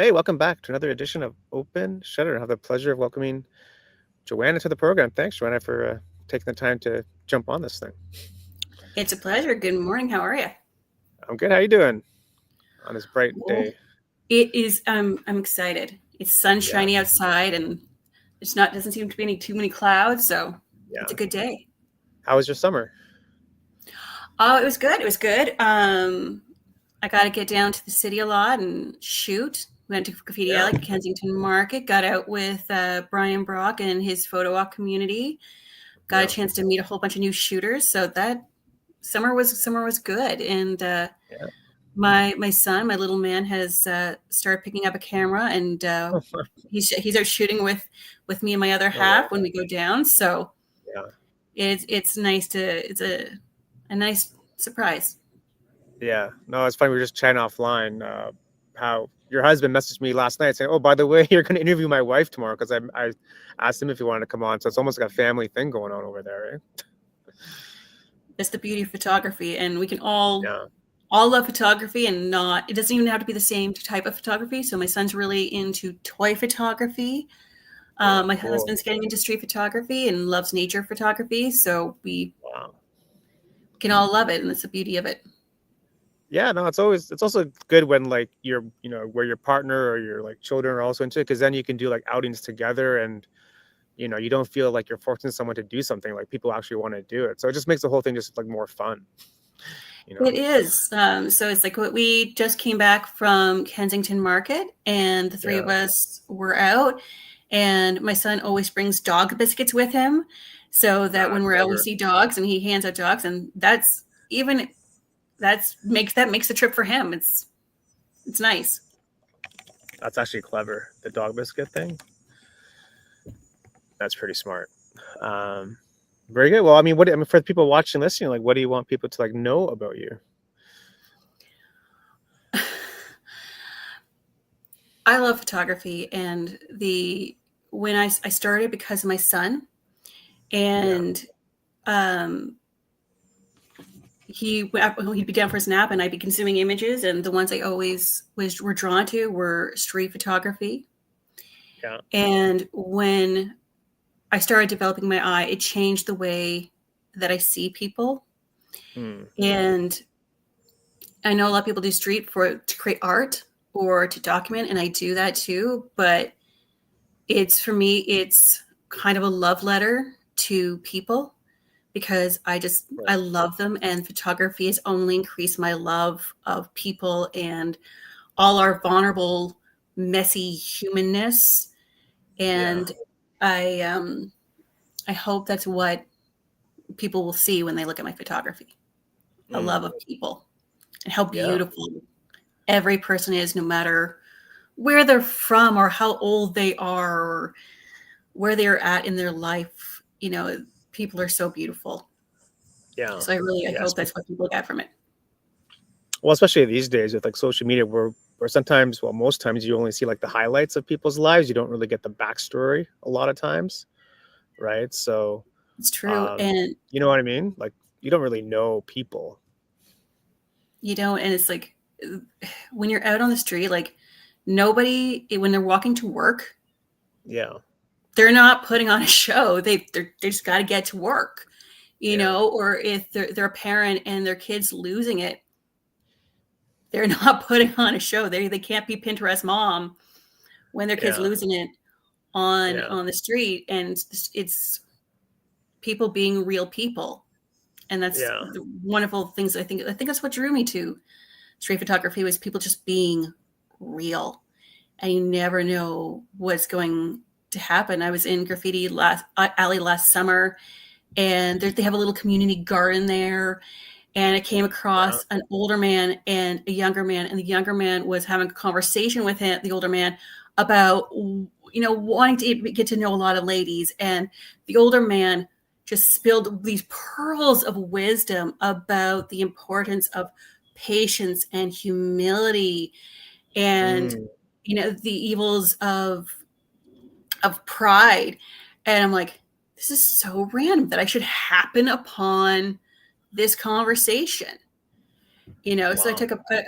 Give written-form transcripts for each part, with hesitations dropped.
Hey, welcome back to another edition of Open Shutter. I have the pleasure of welcoming Joanna to the program. Thanks, Joanna, for taking the time to jump on this thing. It's a pleasure. Good morning. How are you? I'm good. How you doing on this bright Well, day? it is. I'm excited. It's Yeah, sunshiny outside, and it's not. Doesn't seem to be any too many clouds, so yeah. it's a good day. How was your summer? Oh, it was good. It was good. I got to get down to the city a lot and shoot. Went to Graffiti Yeah, Alley, Kensington Market. Got out with Bryan Brock and his photo walk community. Got a yeah, chance to meet a whole bunch of new shooters. So that summer was good, and yeah. my son, my little man, has started picking up a camera, and he's out shooting with me and my other Oh, wow. half when we go down. So Yeah, it's nice to it's a nice surprise. yeah. No, it's funny. We were just chatting offline. How your husband messaged me last night saying, "Oh, by the way, you're going to interview my wife tomorrow," because I asked him if he wanted to come on. So it's almost like a family thing going on over there, right? That's the beauty of photography, and we can all Yeah, love photography, and not it doesn't even have to be the same type of photography. So my son's really into toy photography. yeah. My Cool. husband's getting into street photography and loves nature photography. So we Wow. can all love it, and that's the beauty of it. Yeah, no, it's also good when like where your partner or your like children are also into it, because then you can do like outings together, and you don't feel like you're forcing someone to do something, like people actually want to do it. So it just makes the whole thing just like more fun, you It know. is. So it's like we just came back from Kensington Market, and the three of Yeah. us were out. And my son always brings dog biscuits with him, so that when we're out, we Clever. see dogs, and he hands out dogs, and that makes the trip for him. It's nice. That's actually clever. The dog biscuit thing. That's pretty smart. Um, Very good. Well, I mean, for the people watching, listening, like, what do you want people to like know about you? I love photography, and the when I started because of my son, Yeah. and um, he'd be down for his nap, and I'd be consuming images, and the ones I always were drawn to were street photography. Yeah. And when I started developing my eye, it changed the way that I see people. Hmm. And I know a lot of people do street to create art or to document, and I do that too. But for me, it's kind of a love letter to people, because I Right. love them, and photography has only increased my love of people and all our vulnerable, messy humanness. Yeah. And I I hope that's what people will see when they look at my photography. A love Hmm. of people and how Yeah. beautiful every person is, no matter where they're from or how old they are or where they're at in their life. People are so beautiful. Yeah. So I Yes. hope that's what people get from it. Well, especially these days with like social media, where sometimes, well, most times you only see like the highlights of people's lives. You don't really get the backstory a lot of times, right? So, It's true. um, And you know what I mean? Like you don't really know people. and it's like when you're out on the street, like nobody, when they're walking to work, Yeah. they're not putting on a show. They just got to get to work, Yeah. or if they're a parent and their kid's losing it, they're not putting on a show. They can't be Pinterest mom when their kid's Yeah. losing it on Yeah. on the street. And it's people being real people, and that's Yeah. the wonderful things. I think that's what drew me to street photography, was people just being real, and you never know what's going to happen. I was in Graffiti Alley last summer, and they have a little community garden there, and I came Yeah. across an older man and a younger man, and the younger man was having a conversation with the older man about wanting to get to know a lot of ladies, and the older man just spilled these pearls of wisdom about the importance of patience and humility, and Mm. the evils of pride. And I'm like, this is so random that I should happen upon this conversation. So Wow.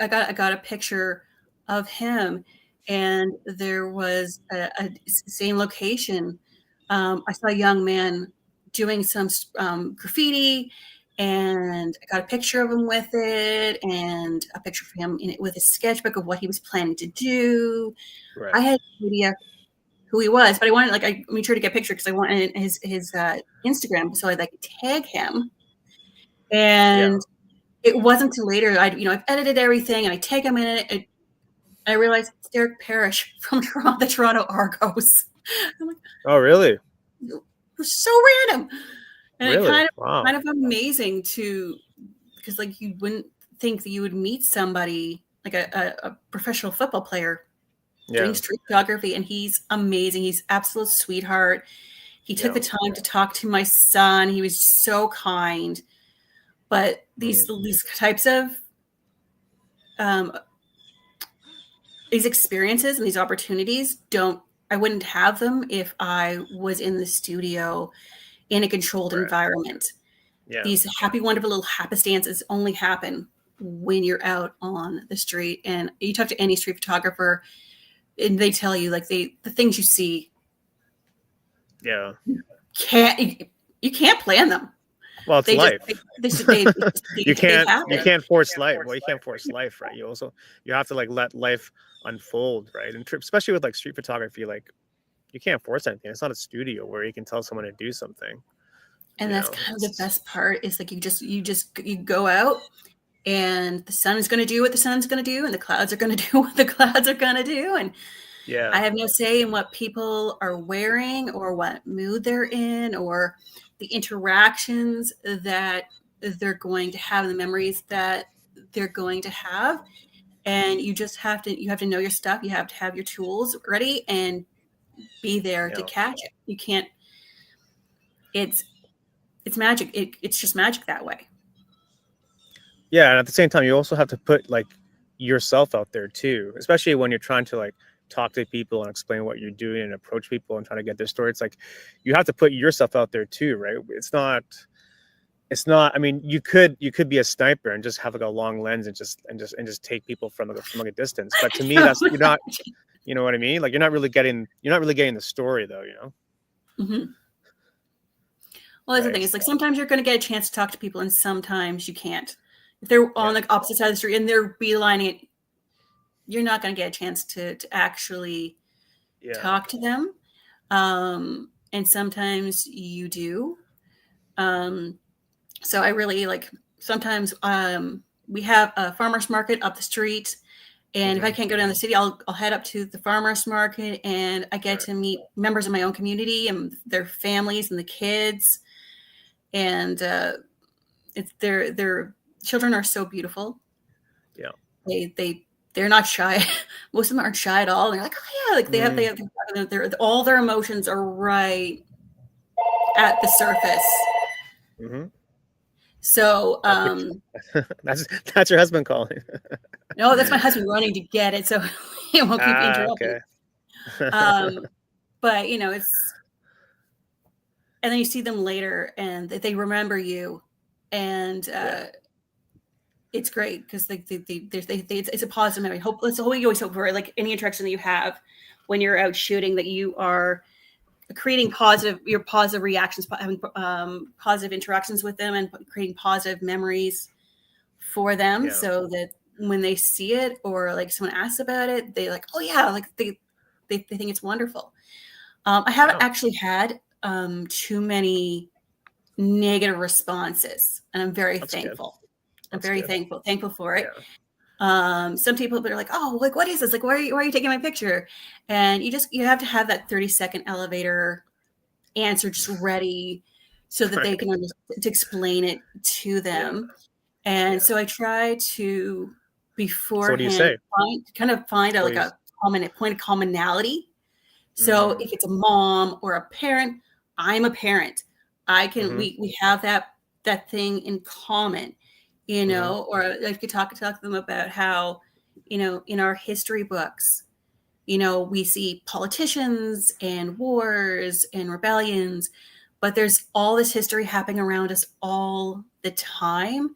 I got a picture of him, and there was a same location. I saw a young man doing some graffiti, and I got a picture of him with it, and a picture of him in it with a sketchbook of what he was planning to do. Right. I had no idea who he was, but I wanted, like, I made sure to get a picture because I wanted his Instagram so I'd like tag him. Yeah. And it wasn't until later I've edited everything and I tag him in it. I realized it's Derek Parrish from the Toronto Argos. I'm like, Oh, really? it was so random, and it Really? Wow. kind of amazing because like you wouldn't think that you would meet somebody like a professional football player doing Yeah. street photography, and he's amazing. He's absolute sweetheart. He took Yeah. the time to talk to my son. He was so kind. But these types of these experiences and these opportunities I wouldn't have them if I was in the studio in a controlled Right. environment. Yeah. These happy, wonderful little happenstances only happen when you're out on the street. And you talk to any street photographer and they tell you, like, the things you see, Yeah. you can't plan them. Well, it's They life. You happen. can't force life. Well, you can't force life, right? You have to like let life unfold, right? And especially with like street photography, like you can't force anything. It's not a studio where you can tell someone to do something. And that's kind of the best part is like you go out and the sun is going to do what the sun's going to do, and the clouds are going to do what the clouds are going to do. And Yeah. I have no say in what people are wearing or what mood they're in or the interactions that they're going to have, the memories that they're going to have. And you have to know your stuff. You have to have your tools ready and be there to catch it. You can't, it's magic. It's just magic that way. Yeah, and at the same time, you also have to put like yourself out there too, especially when you're trying to like talk to people and explain what you're doing and approach people and try to get their story. It's like you have to put yourself out there too, right? It's not. I mean, you could be a sniper and just have like a long lens and just take people from like a distance. But to me, that's you're not. You know what I mean? Like you're not really getting the story though. You know. Mm-hmm. Well, that's the thing. It's like sometimes you're going to get a chance to talk to people, and sometimes you can't. If they're on the opposite side of the street and they're beelining it, you're not going to get a chance to actually talk to them. And sometimes you do. So I really like sometimes we have a farmer's market up the street. And if I can't go down the city, I'll head up to the farmer's market, and I get to meet members of my own community and their families and the kids. And their children are so beautiful. Yeah. They're not shy. Most of them aren't shy at all. They're like, oh yeah, like they have all their emotions are right at the surface. Mm-hmm. So that's your husband calling. No, that's my husband running to get it, so he won't keep interrupting. Okay. But it's, and then you see them later, and they remember you, and it's great because it's a positive memory. That's what we always hope for. Like any interaction that you have when you're out shooting, that you are creating positive reactions, having positive interactions with them, and creating positive memories for them, so that when they see it or like someone asks about it, they like, oh yeah, like they think it's wonderful. I haven't actually had too many negative responses, and I'm very thankful. I'm very thankful for it. Some people that are like, oh, like what is this? Like, why are you taking my picture? And you have to have that 30-second elevator answer just ready so that they can to explain it to them. And so I try to beforehand find a point of commonality. So if it's a mom or a parent, I'm a parent. I can we have that thing in common, or I could talk to them about how, in our history books, we see politicians and wars and rebellions, but there's all this history happening around us all the time.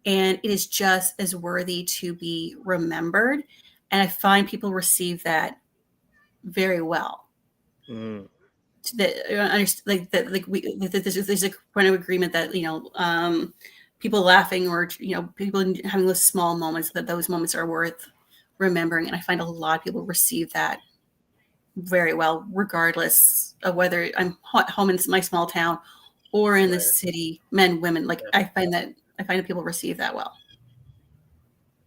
And it is just as worthy to be remembered And I find people receive that very well. Mm. There's a kind of agreement that, people laughing or, people having those small moments, that those moments are worth remembering. And I find a lot of people receive that very well, regardless of whether I'm home in my small town or in the city, men, women. Like, I find that people receive that well.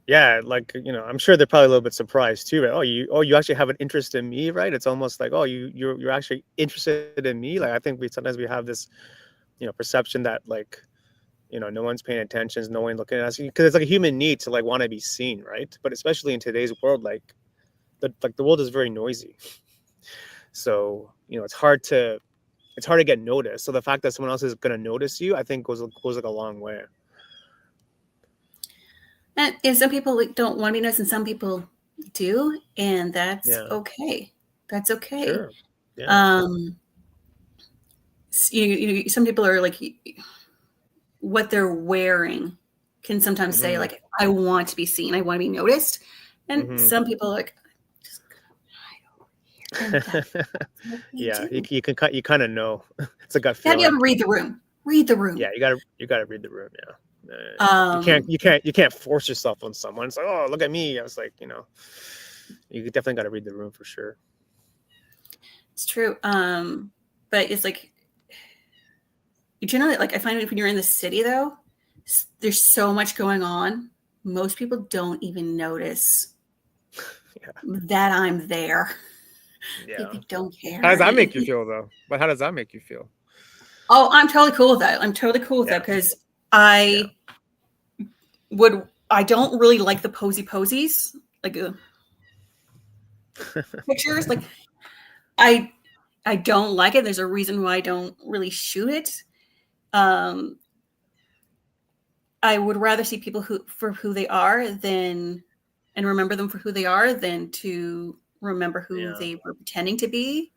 Yeah, like, I'm sure they're probably a little bit surprised too, right? You actually have an interest in me, right? It's almost like, oh, you're actually interested in me. Like, I think sometimes we have this, perception that, like, no one's paying attention, no one looking at us, because it's like a human need to, like, want to be seen, right? But especially in today's world, like the world is very noisy, so it's hard to get noticed. So the fact that someone else is going to notice you, I think goes like a long way. And some people, like, don't want to be noticed, and some people do, and that's okay. That's okay. Sure. Yeah. Some people are like, what they're wearing can sometimes say, like, I want to be seen, I want to be noticed. And some people are like, yeah, you kind of know. It's a gut feeling. You have to read the room. Yeah, you gotta read the room. Yeah. You can't force yourself on someone. It's like, oh, look at me. I was like, you definitely got to read the room for sure. It's true. But it's like, generally, like, I find when you're in the city, though, there's so much going on. Most people don't even notice that I'm there. Yeah. They don't care. How does that make you feel, though? But how does that make you feel? Oh, I'm totally cool with that. That because I don't really like the posies, like pictures. Like, I don't like it. There's a reason why I don't really shoot it. I would rather see people for who they are and remember them for who they are, than to remember who they were pretending to be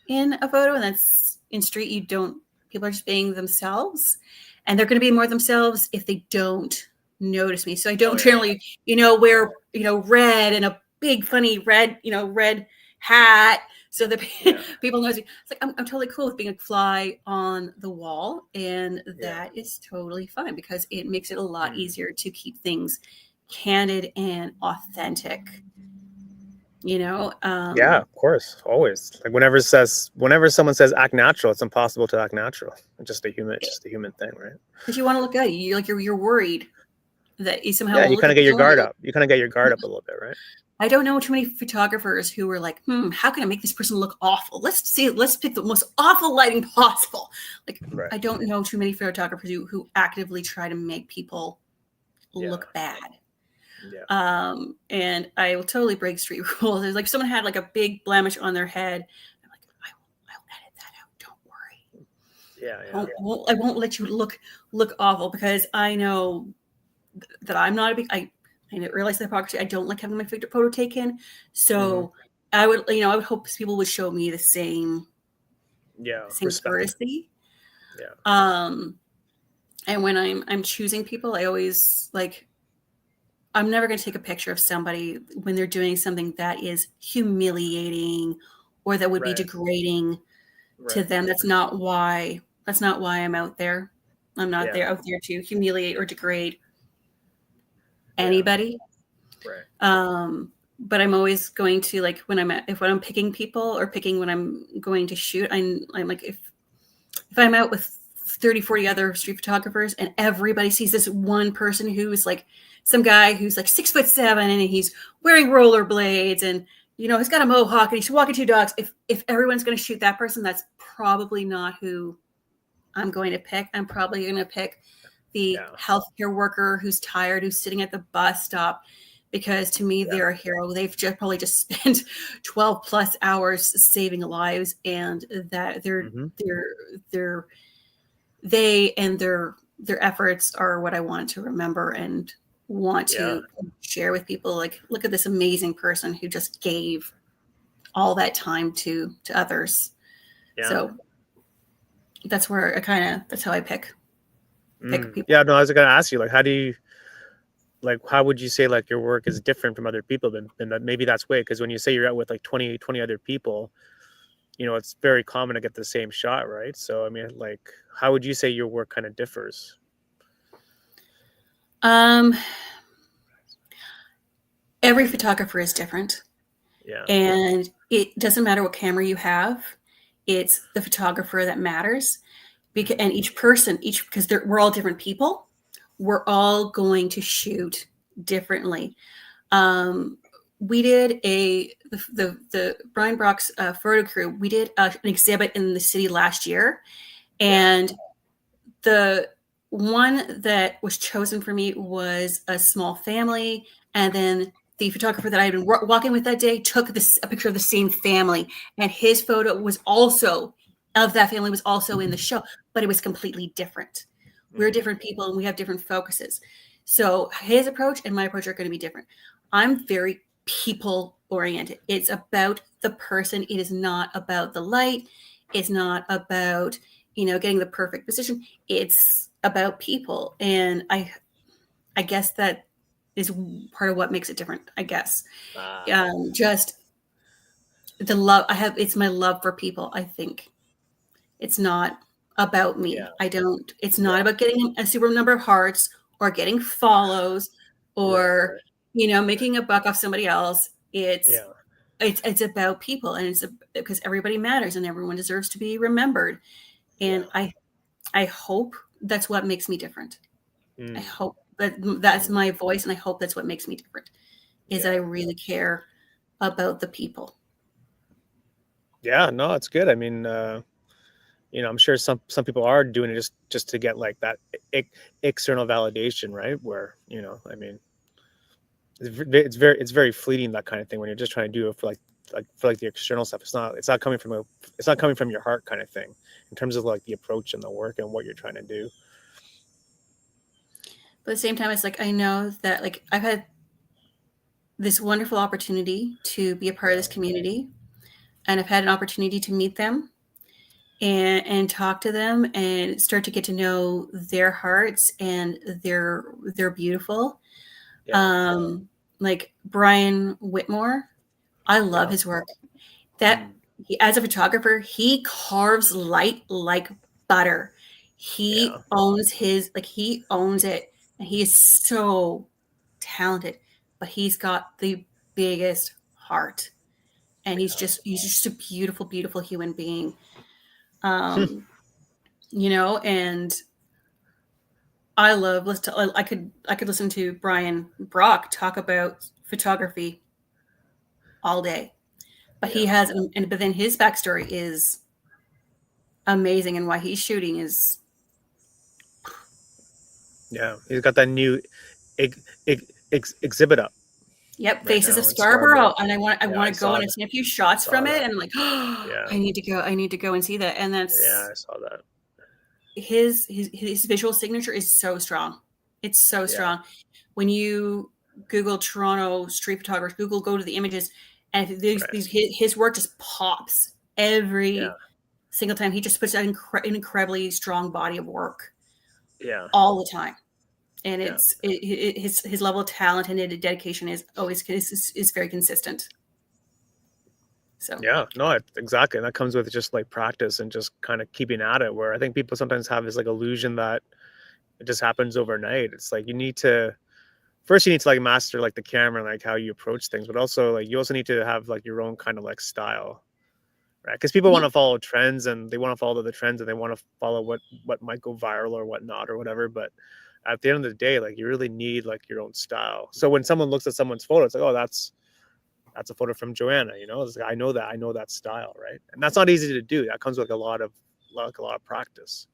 in a photo. And that's in street. People are just being themselves, and they're going to be more themselves if they don't notice me. So I don't generally, wear, red and a big funny red hat, so that people notice me. It's like, I'm totally cool with being a fly on the wall, and that is totally fine, because it makes it a lot easier to keep things candid and authentic. Yeah, of course, always. Like, whenever someone says act natural, it's impossible to act natural. It's just a human thing, right? If you want to look good, you're worried that you somehow you kind of get your guard up. You kind of get your guard up a little bit, right? I don't know too many photographers who were like, how can I make this person look awful? Let's pick the most awful lighting possible. Like, I don't know too many photographers who actively try to make people look bad. Yeah. And I will totally break street rules. There's like, someone had like a big blemish on their head. I'm like, I'll edit that out. Don't worry. I won't let you look awful, because I know that I'm not a big, I realize the hypocrisy. I don't like having my photo taken. So I would hope people would show me the same courtesy. Yeah. And when I'm choosing people, I always, like, I'm never going to take a picture of somebody when they're doing something that is humiliating or that would be degrading to them. That's not why I'm out there. I'm not out there to humiliate or degrade anybody. But I'm always going to, like, when I'm picking people or picking when I'm going to shoot, I'm like, if I'm out with 30, 40 other street photographers and everybody sees this one person who's like some guy who's like 6'7" and he's wearing rollerblades and, he's got a mohawk and he's walking two dogs. If everyone's going to shoot that person, that's probably not who I'm going to pick. I'm probably going to pick the healthcare worker who's tired, who's sitting at the bus stop, because to me, they're a hero. They've probably just spent 12 plus hours saving lives, and that their efforts are what I want to remember and want to share with people. Like, look at this amazing person who just gave all that time to others. So that's where that's how I pick people. Yeah, no, I was going to ask you, like, how do like how would you say like your work is different from other people? Then maybe that's way, because when you say you're out with like 20 other people, it's very common to get the same shot, right? So I mean, like, how would you say your work kind of differs? Um, every photographer is different, Yeah. and it doesn't matter what camera you have. It's the photographer that matters. Because, Mm. and each person, because we're all different people, we're all going to shoot differently. Um, we did the Bryan Brock's photo crew. We did an exhibit in the city last year, Yeah. and the one that was chosen for me was a small family, and then the photographer that I had been walking with that day took a picture of the same family, and his photo was also of that family was also in the show, but it was completely different. We're Mm. different people and we have different focuses. So his approach and my approach are going to be different. I'm very people oriented. It's about the person. It is not about the light. It's not about, getting the perfect position. It's about people. And I guess that is part of what makes it different, I guess. Ah. Just the love I have, it's my love for people, I think. It's not about Yeah. me. It's not Yeah. about getting a super number of hearts or getting follows Right. or, Right. making a buck off somebody else. It's Yeah. it's about people, and because everybody matters and everyone deserves to be remembered. And Yeah. I hope that's what makes me different. I Mm. hope that's Mm. my voice, and I hope that's what makes me different, is that I Yeah. really care about the people. Yeah. No, it's good. I mean, I'm sure some people are doing it just to get like that e- external validation, right? Where I mean, it's very fleeting, that kind of thing, when you're just trying to do it for like the external stuff. It's not coming from your heart, kind of thing, in terms of like the approach and the work and what you're trying to do. But at the same time, it's like I know that like I've had this wonderful opportunity to be a part of Yeah. this community, and I've had an opportunity to meet them and talk to them and start to get to know their hearts, and they're beautiful. Yeah. um like Brian Whitmore, I love Yeah. his work. That Mm. as a photographer, he carves light like butter. Yeah. He owns it, and he is so talented, but he's got the biggest heart, and he's just a beautiful, beautiful human being. um and I could listen to Bryan Brock talk about photography all day, but he Yeah. has but then his backstory is amazing, and why he's shooting is Yeah. He's got that new exhibit up yep, right Faces of now in Scarborough, Scarborough. and I Yeah, I want to go saw and I've that. seen a few shots Saw from it, that. and I'm like, oh, Yeah. I need to go and see that. And Yeah, that's I saw that. his visual signature is so strong. It's so Yeah. strong. When you Google Toronto street photographers, go to the images, and Right. his work just pops Yeah. every single time. He just puts out an incredibly strong body of work Yeah. all the time, and Yeah. his level of talent and dedication is very consistent. So Yeah, no, exactly. And that comes with just like practice and just kind of keeping at it. Where I think people sometimes have this like illusion that it just happens overnight. It's like you need to like master like the camera and like how you approach things, but also like you also need to have like your own kind of like style, right? Because people want yeah, to follow trends and they want to follow the trends and they want to follow what might go viral or whatnot or whatever. But at the end of the day, like you really need like your own style. So when someone looks at someone's photo, it's like, oh, that's a photo from Joanna. It's like, I know that style, right? And that's not easy to do. That comes with a lot of practice.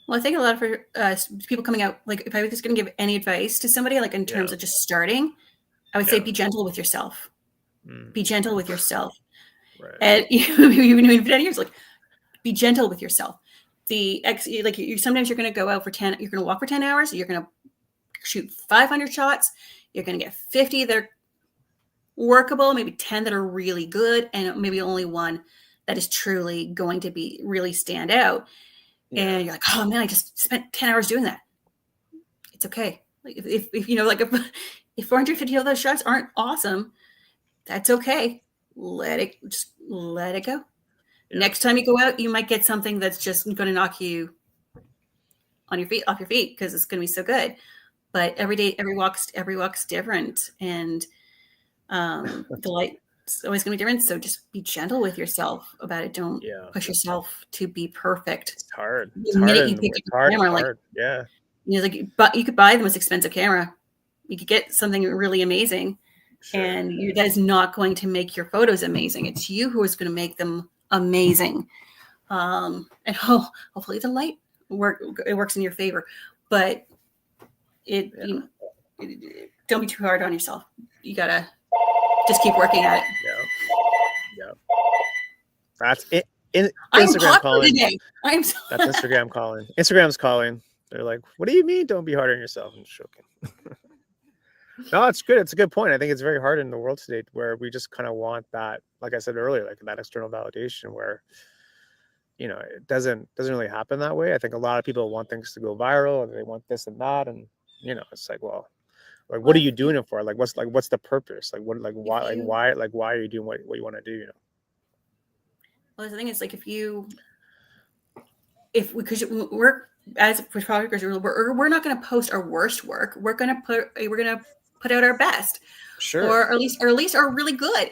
well, I think a lot of people coming out, like if I was just going to give any advice to somebody, like in terms Yeah. of just starting, I would say Yeah. be gentle with yourself. Mm. Be gentle with yourself, Right. and even in 10 years, like be gentle with yourself. Like sometimes you're going to go out for 10. You're going to walk for 10 hours. You're going to shoot 500 shots. You're going to get 50 that are workable, maybe 10 that are really good, and maybe only one that is truly going to be really stand out. Yeah. And you're like, oh man, I just spent 10 hours doing that. it's okay. Like if you know, like if 450 of those shots aren't awesome, that's okay. Just let it go. Yeah. Next time you go out, you might get something that's just going to knock you off your feet, because it's going to be so good. But every day, every walk's different, and the light's always going to be different. So just be gentle with yourself about it. Don't push yourself to be perfect. It's hard. The It's hard. minute you And pick it's up hard. a camera, It's like, hard. Yeah. you know, like, but you could buy the most expensive camera. You could get something really amazing, Sure. and that is not going to make your photos amazing. It's you who is going to make them amazing. And hopefully the light works in your favor, but you know, don't be too hard on yourself. You gotta just keep working at it. Yeah. That's it. Instagram calling today. That's Instagram calling. Instagram's calling. They're like, "What do you mean? Don't be hard on yourself." I'm joking. No, it's good. It's a good point. I think it's very hard in the world today, where we just kind of want that, like I said earlier, like that external validation, where, you know, it doesn't really happen that way. I think a lot of people want things to go viral, and they want this and that, and, you know, it's like, well, like, what are you doing it for? Like, what's the purpose? Like, what, like, why, why are you doing what you want to do? You know. Well, the thing is, like, because we're, as photographers, we're not going to post our worst work. We're going to put out our best, Sure. or at least are really good.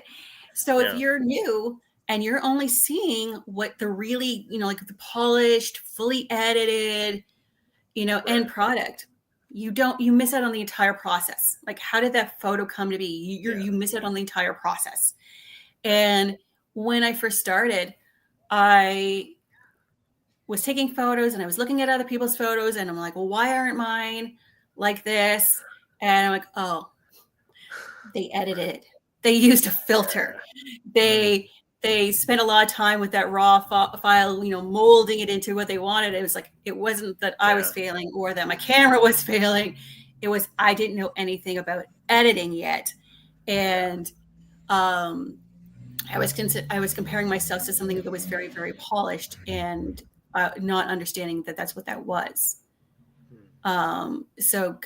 So if you're new and you're only seeing what the really, you know, like the polished, fully edited, you know, end product, you miss out on the entire process. Like, how did that photo come to be? You miss out on the entire process. And when I first started, I was taking photos and I was looking at other people's photos, and I'm like, well, why aren't mine like this? And I'm like, oh, they edited. They used a filter. They spent a lot of time with that raw file, you know, molding it into what they wanted. It was like, it wasn't that I was failing or that my camera was failing. It was, I didn't know anything about editing yet. And I was comparing myself to something that was very, very polished, and not understanding that that's what that was. So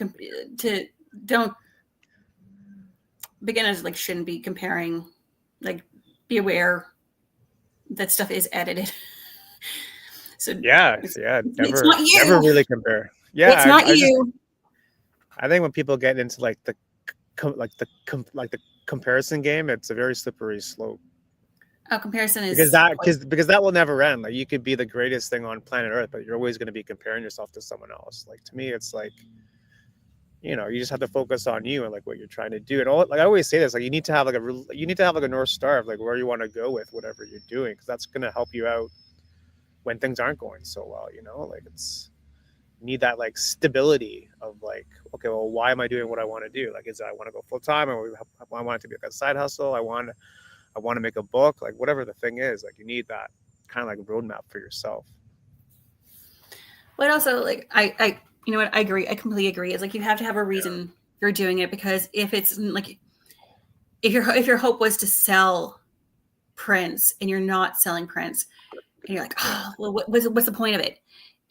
don't, beginners like shouldn't be comparing. Like, be aware that stuff is edited. So it's not you. Never really compare. Yeah, it's not you. I think when people get into like the comparison game, it's a very slippery slope. Oh, comparison is because that will never end. Like, you could be the greatest thing on planet Earth, but you're always going to be comparing yourself to someone else. Like, to me, it's like, you know, you just have to focus on you and like what you're trying to do. And like I always say this, like, you need to have like a North Star of like where you want to go with whatever you're doing, because that's going to help you out when things aren't going so well. You know, like, you need that like stability of like, okay, well, why am I doing what I want to do? Like, is it I want to go full time, or I want it to be like a side hustle? I want to make a book, like whatever the thing is. Like, you need that kind of like roadmap for yourself. But also, like, I you know what, I agree. I completely agree. It's like, you have to have a reason you're doing it, because if it's like, if your hope was to sell prints and you're not selling prints, and you're like, oh, well, what's the point of it?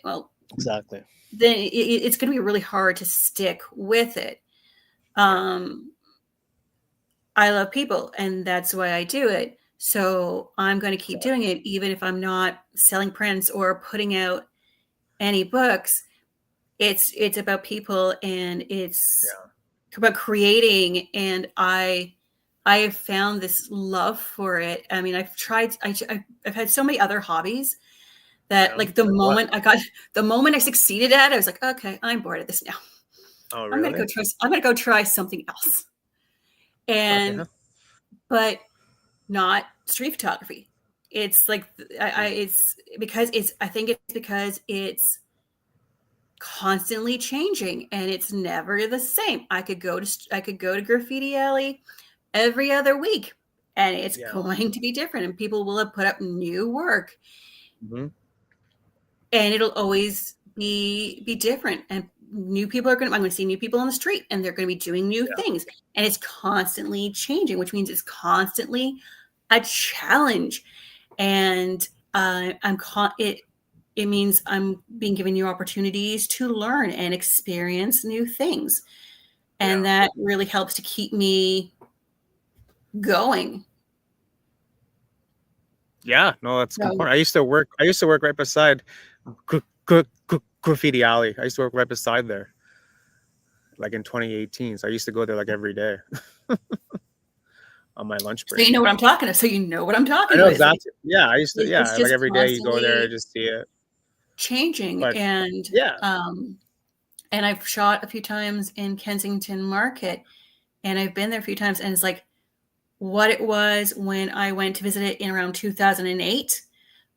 Well, exactly. Then it's going to be really hard to stick with it. I love people, and that's why I do it. So I'm going to keep doing it, even if I'm not selling prints or putting out any books. It's about people, and it's about creating. And I have found this love for it. I mean, I've had so many other hobbies that like the moment I succeeded at it, I was like, okay, I'm bored of this now. Oh, really? I'm gonna go try something else. And but not street photography. It's like I think it's because it's constantly changing, and it's never the same. I could go to Graffiti Alley every other week, and it's going to be different, and people will have put up new work. And it'll always be different, and I'm going to see new people on the street, and they're going to be doing new things, and it's constantly changing, which means it's constantly a challenge. And it means I'm being given new opportunities to learn and experience new things. And Yeah. that really helps to keep me going. Yeah, no, that's a good So point. I used to work right beside graffiti alley. I used to work right beside there, like in 2018. So I used to go there like every day on my lunch so you break. know what I'm talking about. So you know what I'm I talking know about. It's like exactly. Yeah, I used to. it's Yeah, like just every day you go there constantly just see it. changing. But yeah, And I've shot a few times in Kensington Market, and I've been there a few times, and it's like what it was when I went to visit it in around 2008 mm,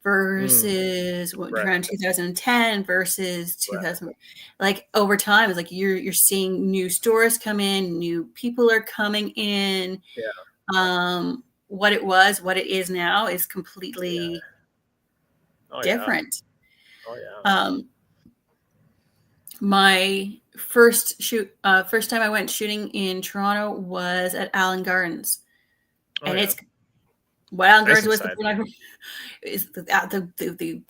versus right, around 2010 versus right. 2000. Like over time, it's like you're seeing new stores come in, new people are coming in. Yeah, What it was, what it is now is yeah. completely Oh yeah, different. oh yeah, Um, my first time I went shooting in Toronto was at Allen Gardens, oh and yeah. it's what Allen Nice Gardens was inside. before is the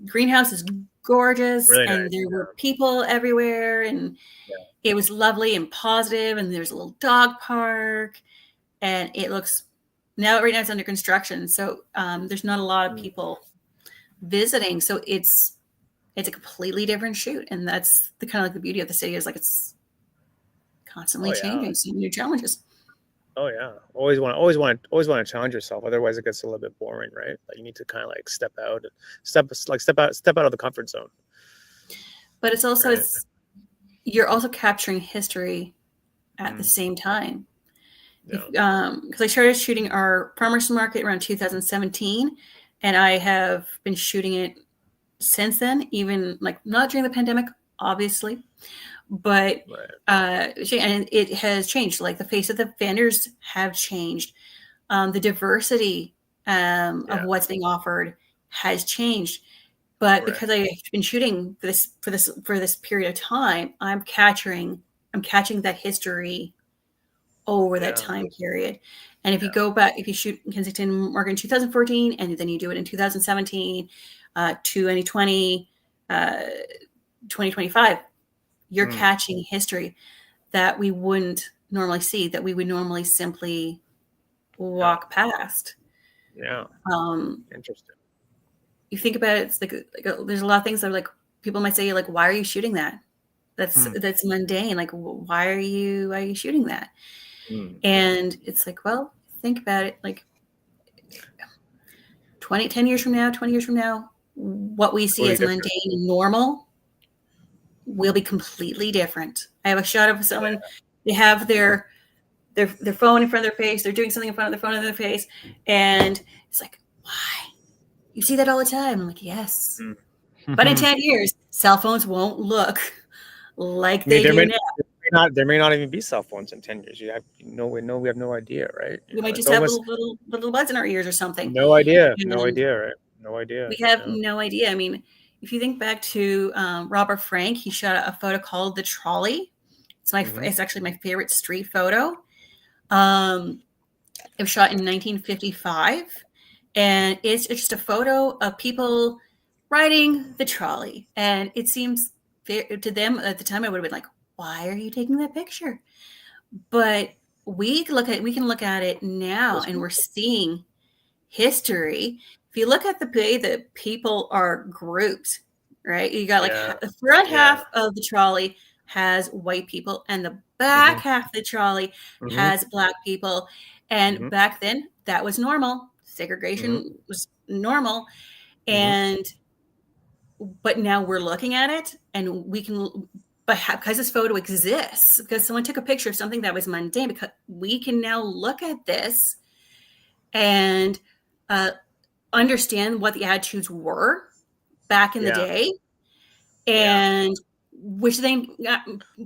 greenhouse is gorgeous, Really and nice. there were people everywhere, and Yeah, it was lovely and positive, and there's a little dog park, and it looks now right now it's under construction, so there's not a lot of yeah. people visiting, so it's a completely different shoot, and that's the kind of like the beauty of the city is like it's constantly Oh yeah. changing, seeing new challenges. Oh yeah. Always want to challenge yourself. Otherwise, it gets a little bit boring, right? Like you need to kind of like step out, and step out of the comfort zone, But it's also right? it's you're also capturing history at the Mm, same time. If yeah. because I started shooting our farmers market around 2017, and I have been shooting it since then, even like not during the pandemic, obviously, but Right. and it has changed. Like the face of the vendors have changed. The diversity of Yeah. what's being offered has changed. But Right. because I've been shooting for this period of time, I'm catching that history over that Yeah. time period. And if you Yeah. go back, if you shoot in Kensington Market in 2014, and then you do it in 2017, 2020, 2025, you're Mm, catching history that we wouldn't normally see, that we would normally simply yeah. walk past. Yeah. Um, Interesting. you think about it, it's like there's a lot of things that are like people might say like, why are you shooting that? Hmm. That's mundane. Like, why are you shooting that? Mm. And it's like, well, think about it. Like 10 years from now, 20 years from now, what we see Totally as different. mundane and normal will be completely different. I have a shot of someone, they have their phone in front of their face, they're doing something in front of their phone in their face, and it's like, why? You see that all the time. I'm like, yes. Mm. But in I 10 years, cell phones won't look like mean, they do now. there may not even be cell phones in 10 years. You have no, we have no idea, right? We might It's just have almost little buds in our ears or something. no And idea, right? No idea. we have Yeah. no idea. I mean, if you think back to Robert Frank, he shot a photo called "The Trolley." Hmm. It's actually my favorite street photo. Um, it was shot in 1955, and it's just a photo of people riding the trolley. And it seems to them at the time, I would have been like, "Why are you taking that picture?" But we can look at it now, Those and we're people. seeing history. If you look at the way that people are grouped, right? You got like Yeah. the front Yeah. half of the trolley has white people, and the back Hmm. half of the trolley Hmm. has black people. And Hmm. back then, that was normal. Hmm. Segregation was normal. Hmm. And but now we're looking at it, and we can but because this photo exists, because someone took a picture of something that was mundane, because we can now look at this and uh, understand what the attitudes were back in the Yeah. day, Yeah. and which then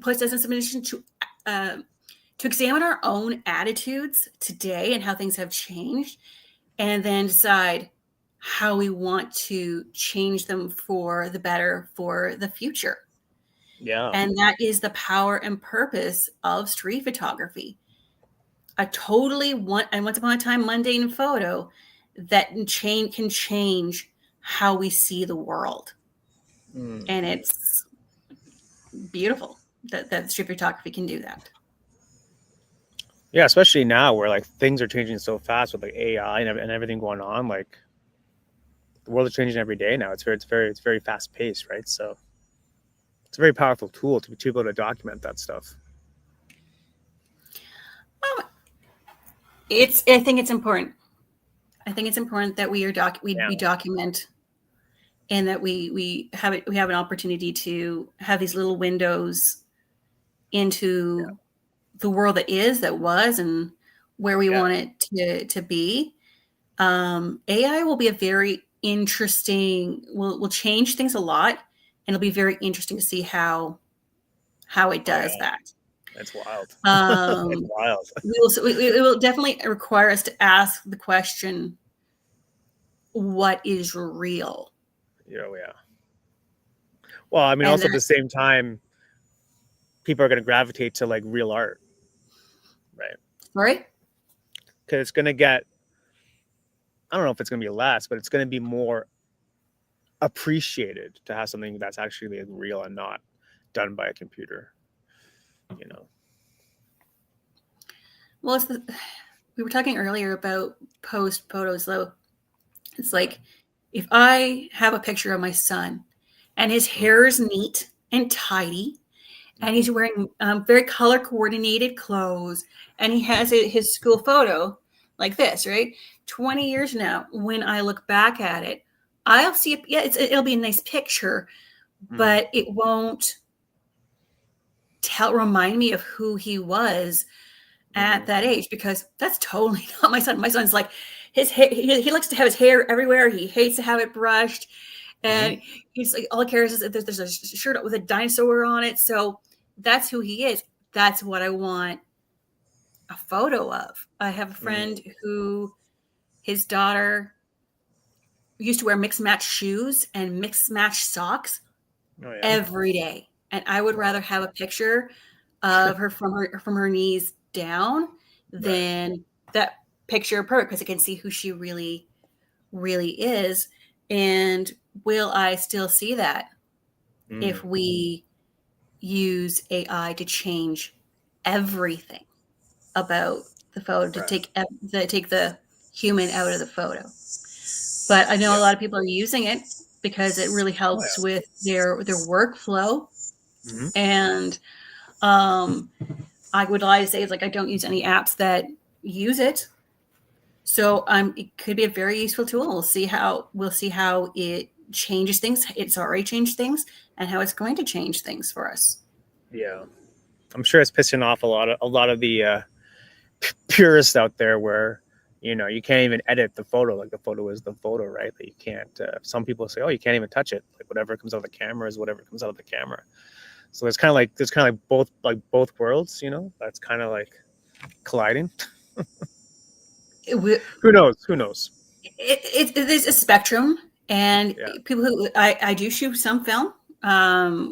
puts us in some position to examine our own attitudes today and how things have changed, and then decide how we want to change them for the better for the future. Yeah. And that is the power and purpose of street photography. A totally once upon a time mundane photo that can change how we see the world. And it's beautiful that strip photography can do that. Yeah, especially now where like things are changing so fast with like AI and everything going on. Like the world is changing every day now. It's very fast paced, right? So it's a very powerful tool to be able to document that stuff. I think it's important. I think it's important that we document, and that we have an opportunity to have these little windows into the world that was, and where we want it to be. AI will be a very interesting. Will change things a lot, and it'll be very interesting to see how it does that. It's wild. It's Um, wild. it will definitely require us to ask the question, what is real? Yeah. Well, I mean, And also at that, the same time, people are going to gravitate to like real art, right? right? Because it's going to get, I don't know if it's going to be less, but it's going to be more appreciated to have something that's actually like real and not done by a computer, you know? Well, we were talking earlier about post photos, though. It's like, if I have a picture of my son and his hair is neat and tidy, and he's wearing very color coordinated clothes, and he has his school photo like this, right? 20 years now, when I look back at it, I'll see it. Yeah, it'll be a nice picture, but it won't remind me of who he was at that age, because that's totally not my son. My son's like, his hair, he likes to have his hair everywhere. He hates to have it brushed. And he's like, all he cares is that there's a shirt with a dinosaur on it. So that's who he is. That's what I want a photo of. I have a friend who, his daughter used to wear mixed match shoes and mixed match socks every day. And I would rather have a picture of her from her knees down than that picture of her, because I can see who she really, really is. And will I still see that if we use AI to change everything about the photo, to take the human out of the photo? But I know a lot of people are using it because it really helps with their workflow. And I would lie to say, it's like, I don't use any apps that use it. So it could be a very useful tool. We'll see how it changes things. It's already changed things, and how it's going to change things for us. Yeah, I'm sure it's pissing off a lot of the purists out there, where you can't even edit the photo. Like, the photo is the photo, right? That you can't. Some people say, oh, you can't even touch it. Like, whatever comes out of the camera is whatever comes out of the camera. So there's kind of like both worlds. That's kind of like colliding. Who knows? It is a spectrum, and people who I do shoot some film.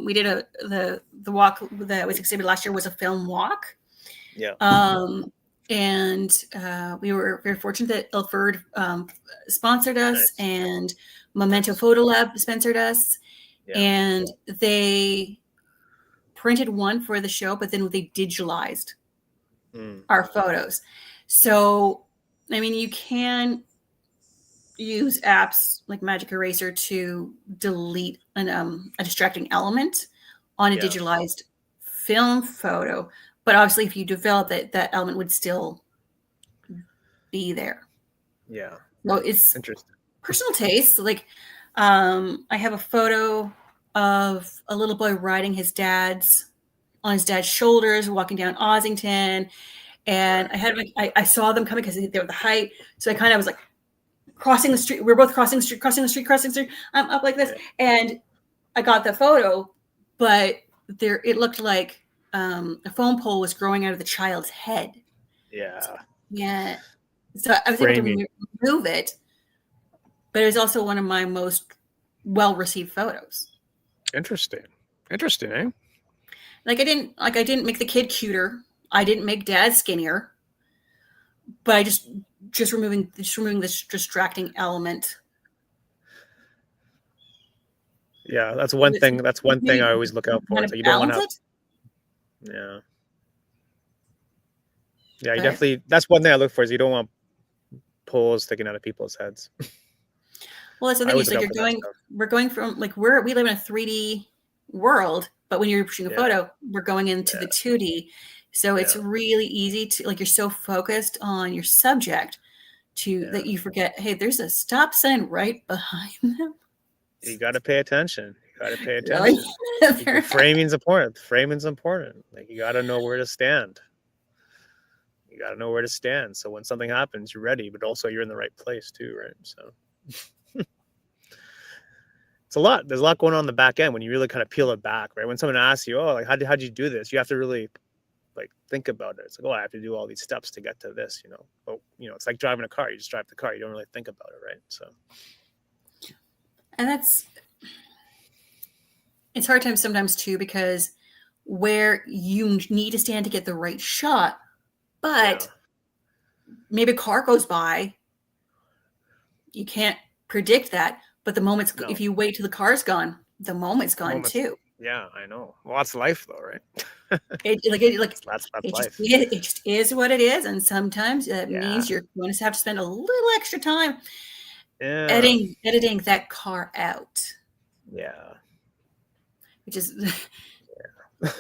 We did the walk that was exhibited last year was a film walk. Yeah. And we were very fortunate that Ilford sponsored us, and Memento Photo Lab sponsored us, and they printed one for the show, but then they digitalized our photos. So, I mean, you can use apps like Magic Eraser to delete a distracting element on a digitalized film photo. But obviously, if you develop it, that element would still be there. Yeah. So it's interesting. Personal taste. Like, I have a photo of a little boy riding on his dad's shoulders, walking down Ossington. And I saw them coming because they were the height. So I kind of was like crossing the street. We're both crossing the street. I'm up like this. And I got the photo, but it looked like a phone pole was growing out of the child's head. Yeah. So I was able to remove it, but it was also one of my most well-received photos. Interesting, eh? Like, I didn't make the kid cuter. I didn't make dad skinnier, but I just removing this distracting element. Yeah, that's one thing. That's one thing I always look out for. Want It's to like you don't want to balance have. it, Yeah. Yeah, you but definitely. That's one thing I look for is you don't want poles sticking out of people's heads. well, that's the I thing always is look like out for that stuff. we're going from like we live in a 3D world, but when you're shooting a Yeah, photo, we're going into yeah, the 2D. So it's yeah, really easy to like you're so focused on your subject to yeah. that you forget, hey, there's a stop sign right behind them. You got to pay attention. You got to pay Really? attention. Framing's important. Framing's important. Like you got to know where to stand. You got to know where to stand. So when something happens, you're ready, but also you're in the right place too, right? So it's a lot. There's a lot going on in the back end when you really kind of peel it back, right? When someone asks you, "Oh, like how'd you do this?" You have to really like think about it. It's like, "Oh, I have to do all these steps to get to this," you know. But it's like driving a car. You just drive the car. You don't really think about it, right? So And it's hard times sometimes too because where you need to stand to get the right shot, yeah, but maybe a car goes by, you can't predict that. But the moment's if no, you wait till the car's gone, the moment's the gone moments. too. Yeah, I know. Well, that's life, though, right? That's life. It just is what it is, and sometimes that Yeah, means you're going to have to spend a little extra time yeah, editing that car out, yeah. which is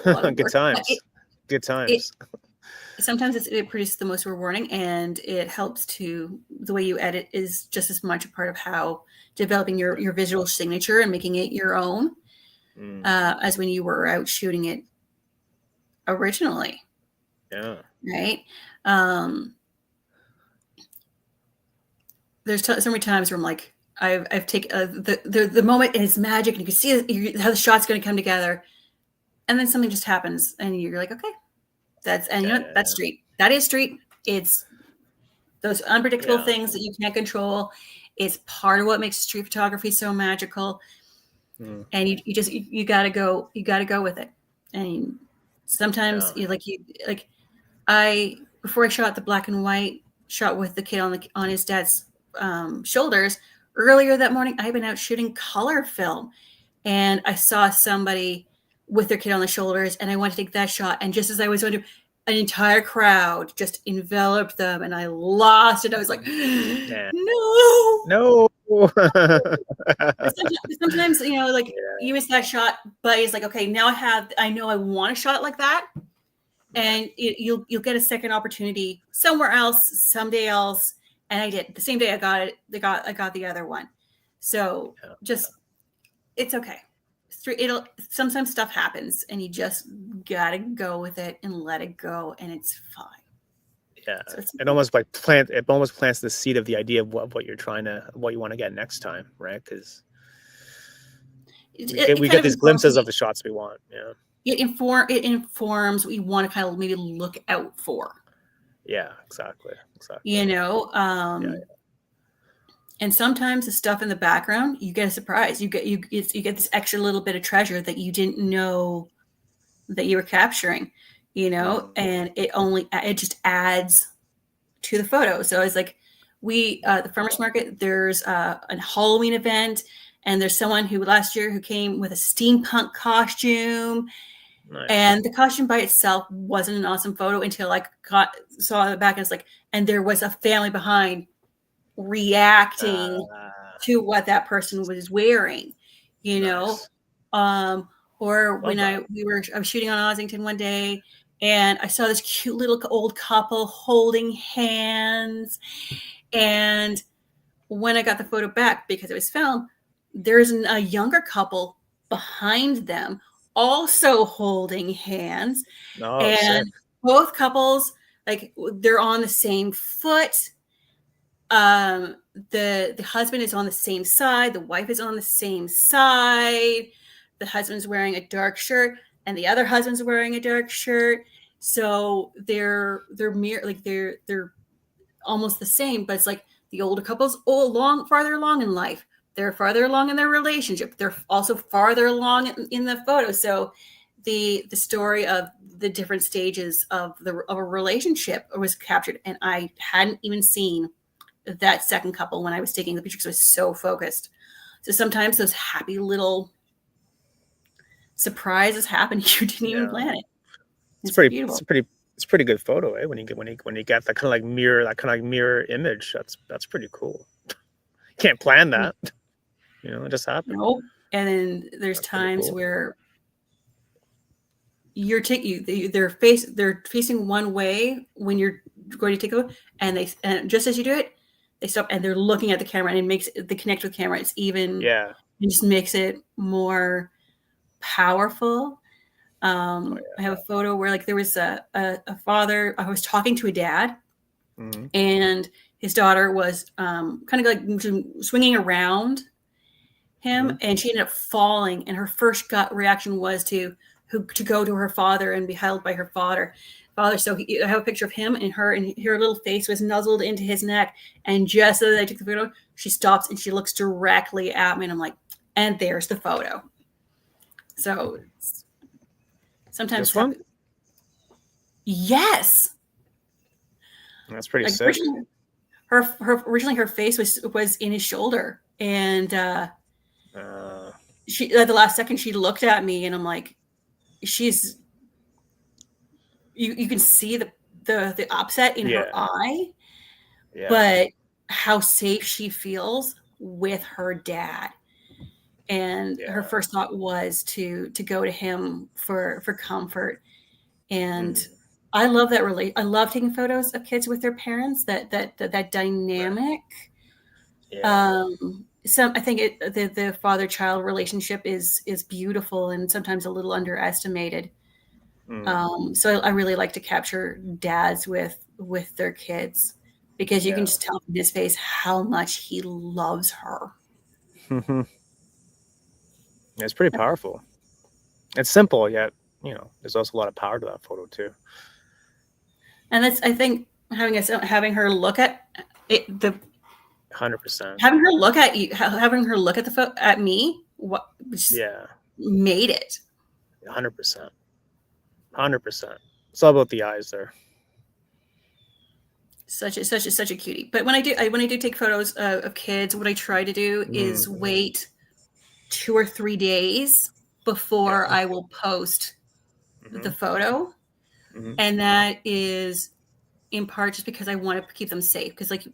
a lot of Good work. But times. Good it times. sometimes it produces the most rewarding, and it helps to the way you edit is just as much a part of how developing your visual signature and making it your own Mm, as when you were out shooting it originally, yeah, right? Um, there's so many times where I'm like, I've taken the moment is magic, and you can see how the shot's going to come together, and then something just happens, and you're like, okay, you yeah, know what? That's yeah, street. That is street. It's those unpredictable yeah. things that you can't control. Is part of what makes street photography so magical, Mm, and you gotta go with it. And sometimes yeah. I before I shot the black and white shot with the kid on his dad's shoulders earlier that morning. I've been out shooting color film, and I saw somebody with their kid on the shoulders, and I wanted to take that shot. And just as I was going to, an entire crowd just enveloped them, and I lost it. I was like, Yeah. no. No. Sometimes like Yeah. you miss that shot, but it's like, okay, now I know I want a shot like that, Right. and you'll get a second opportunity somewhere else, someday else. And I did the same day I got it. I got the other one. So Yeah. just it's okay. It'll sometimes stuff happens, and you just gotta go with it and let it go, and it's fine. Yeah. So it's It almost like it almost plants the seed of the idea of what you're what you want to get next time, right? Because it we kind get of these informs glimpses of the shots we want. Yeah. it informs what you want to kind of maybe look out for. Yeah. Exactly. You Exactly. know, Yeah. and sometimes the stuff in the background, you get a surprise. You get this extra little bit of treasure that you didn't know that you were capturing. Mm. And it just adds to the photo. So it's like the farmers market. There's a Halloween event, and there's someone who last year who came with a steampunk costume, Nice. and the costume by itself wasn't an awesome photo until I saw the back, and it's like, and there was a family behind reacting Uh, to what that person was wearing, you know. nice. Or Love when that. I was shooting on Ossington one day, and I saw this cute little old couple holding hands, and when I got the photo back because it was filmed, there's a younger couple behind them also holding hands, Oh, sick. and both couples, like, they're on the same foot. The husband is on the same side, the wife is on the same side, the husband's wearing a dark shirt, and the other husband's wearing a dark shirt. So they're almost the same, but it's like the older couple's farther along in life. They're farther along in their relationship. They're also farther along in the photo. So the story of the different stages of a relationship was captured, and I hadn't even seen that second couple when I was taking the picture because I was so focused. So sometimes those happy little surprises happen you didn't even Yeah. plan it. It's It's pretty. beautiful. It's a pretty good photo, eh? When you get that kind of like mirror image. That's pretty cool. Can't plan that. You know, it just happened. No. And then there's That's pretty times cool. where they're facing one way when you're going to take a, and just as you do it, they stop and they're looking at the camera, and it makes the connect with camera. Yeah. It just makes it more powerful. Oh I have a photo where like there was a father. I was talking to a dad, yeah. and his daughter was kind of like swinging around him, and she ended up falling. And her first gut reaction was to go to her father and be held by her father. So I have a picture of him and her, and her little face was nuzzled into his neck. And just as I took the photo, she stops and she looks directly at me, and I'm like, and there's the photo. So sometimes This one? yes, That's pretty like sick. originally her face was in his shoulder, and she at the last second she looked at me, and I'm like, she's you can see the upset in her eye, but how safe she feels with her dad. And her first thought was to go to him for comfort. And I love that I love taking photos of kids with their parents, that dynamic. I think the father-child relationship is beautiful and sometimes a little underestimated. So I really like to capture dads with their kids, because you can just tell from his face how much he loves her. It's pretty powerful. It's simple, yet there's also a lot of power to that photo too. And that's, I think, having her look at it, 100%. having her look at you, having her look at at me, what made it. 100%. 100%. It's all about the eyes there. Such a cutie. But when I do take photos of kids, what I try to do is wait 2 or 3 days before I will post the photo. And that is in part just because I want to keep them safe. Because like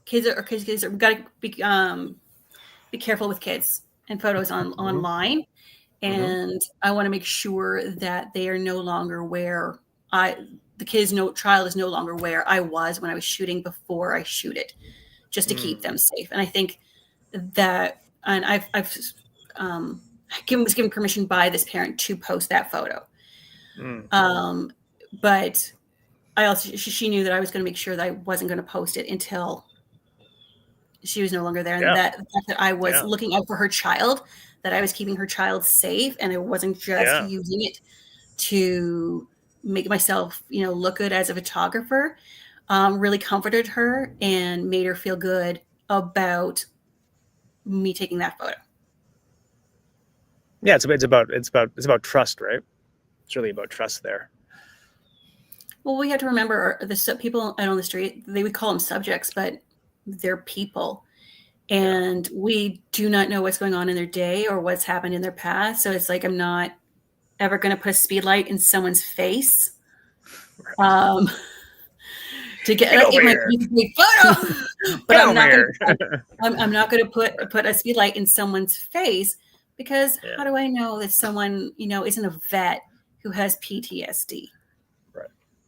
kids are we gotta be careful with kids and photos online. And I want to make sure that they are no longer where child is no longer where I was when I was shooting before I shoot it, just to keep them safe. And I think that, and I've was given permission by this parent to post that photo. But I also, she knew that I was going to make sure that I wasn't going to post it until she was no longer there. And that I was looking out for her child, that I was keeping her child safe, and I wasn't just using it to make myself, look good as a photographer. Really comforted her and made her feel good about me taking that photo. Yeah, it's about trust, right? It's really about trust there. Well, we have to remember the people out on the street, we call them subjects, but they're people. And we do not know what's going on in their day or what's happened in their past. So it's like, I'm not ever going to put a speed light in someone's face to get my photo. But I'm not going to put a speed light in someone's face, because how do I know that someone, isn't a vet who has PTSD?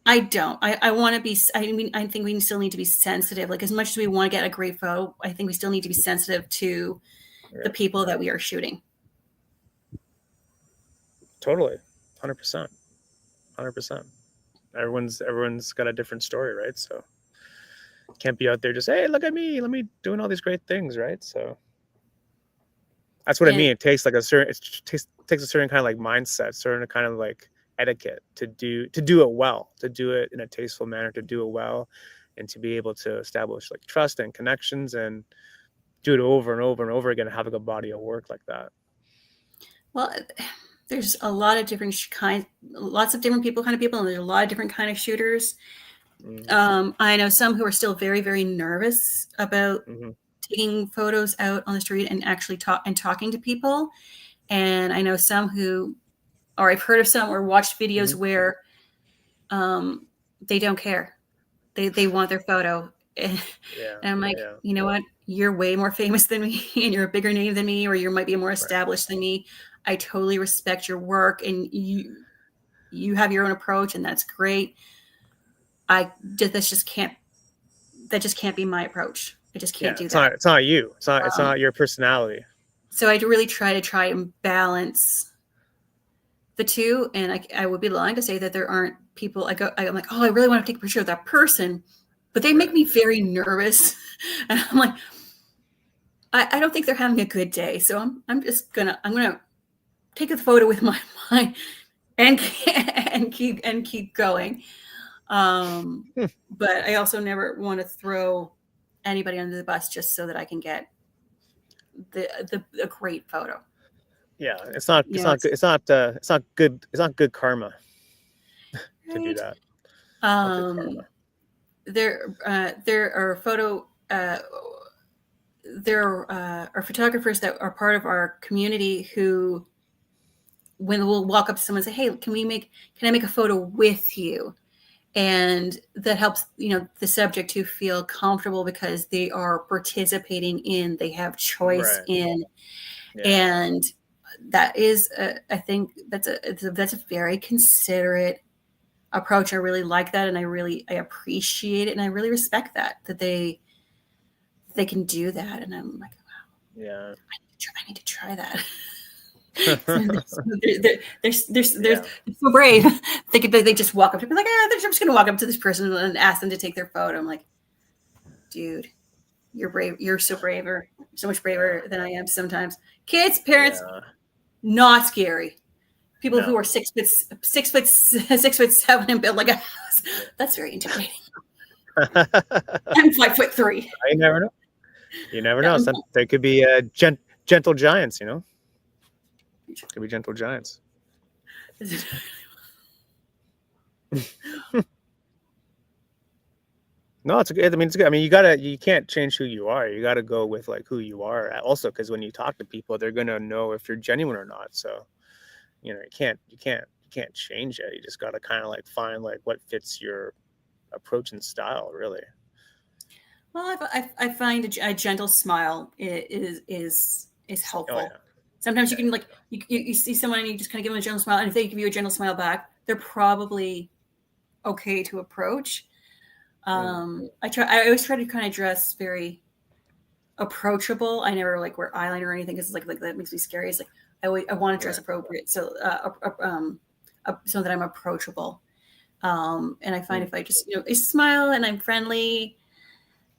I don't. I want to be. I think we still need to be sensitive. Like, as much as we want to get a great photo, I think we still need to be sensitive to the people that we are shooting. Totally, 100%, 100%. Everyone's got a different story, right? So can't be out there just, hey, look at me, let me doing all these great things, right? So that's what I mean. It takes like a certain kind of like mindset, certain kind of like etiquette to do it well, to do it in a tasteful manner, to do it well, and to be able to establish like trust and connections, and do it over and over and over again, and have a good body of work like that. Well, there's a lot of different lots of different people, and there's a lot of different kind of shooters. I know some who are still very, very nervous about taking photos out on the street and actually talking to people. And I know some who, or I've heard of some or watched videos where they don't care. They want their photo. And Yeah. I'm like, Yeah. you know what? You're way more famous than me and you're a bigger name than me, or you might be more Right. established than me. I totally respect your work and you have your own approach and that's great. That just can't be my approach. I just can't Yeah. do It's that. not. It's not you. It's Um, not your personality. so I really try and balance the two. And I would be lying to say that there aren't people I'm like, oh, I really want to take a picture of that person, but they make Right. me very nervous. And I'm like, I don't think they're having a good day. So I'm gonna take a photo with my mind and keep going. But I also never want to throw anybody under the bus just so that I can get a great photo. Yeah. It's not. You It's know, not it's good. It's not. It's not good. It's not good karma to do right. that. Not good karma. Um, there are there are photographers that are part of our community who, when we'll walk up to someone and say, hey, can I make a photo with you? And that helps, the subject to feel comfortable because they are participating in, they have choice Right. in. Yeah. And that is, I think that's a very considerate approach. I really like that. And I appreciate it. And I really respect that they can do that. And I'm like, Yeah. I need to try that. They're so brave. They just walk up to me like, I'm just going to walk up to this person and ask them to take their photo. I'm like, dude, you're brave. You're so braver, so much braver than I am sometimes. Kids, parents, not scary. People who are 6'7" and built like a house. That's very intimidating. I'm 5'3". You never know. You never know. They could be gentle giants. Could be gentle giants. No, it's good. I mean, it's good. I mean, you can't change who you are. You gotta go with like who you are. Also, because when you talk to people, they're gonna know if you're genuine or not. So, you can't change it. You just gotta kind of like find like what fits your approach and style, really. Well, I find a gentle smile is helpful. Oh yeah. Sometimes you can like you see someone and you just kind of give them a gentle smile, and if they give you a gentle smile back, they're probably okay to approach. I always try to kind of dress very approachable. I never like wear eyeliner or anything because like that makes me scary. It's like I want to dress appropriate, so so that I'm approachable. And I find if I just I smile and I'm friendly,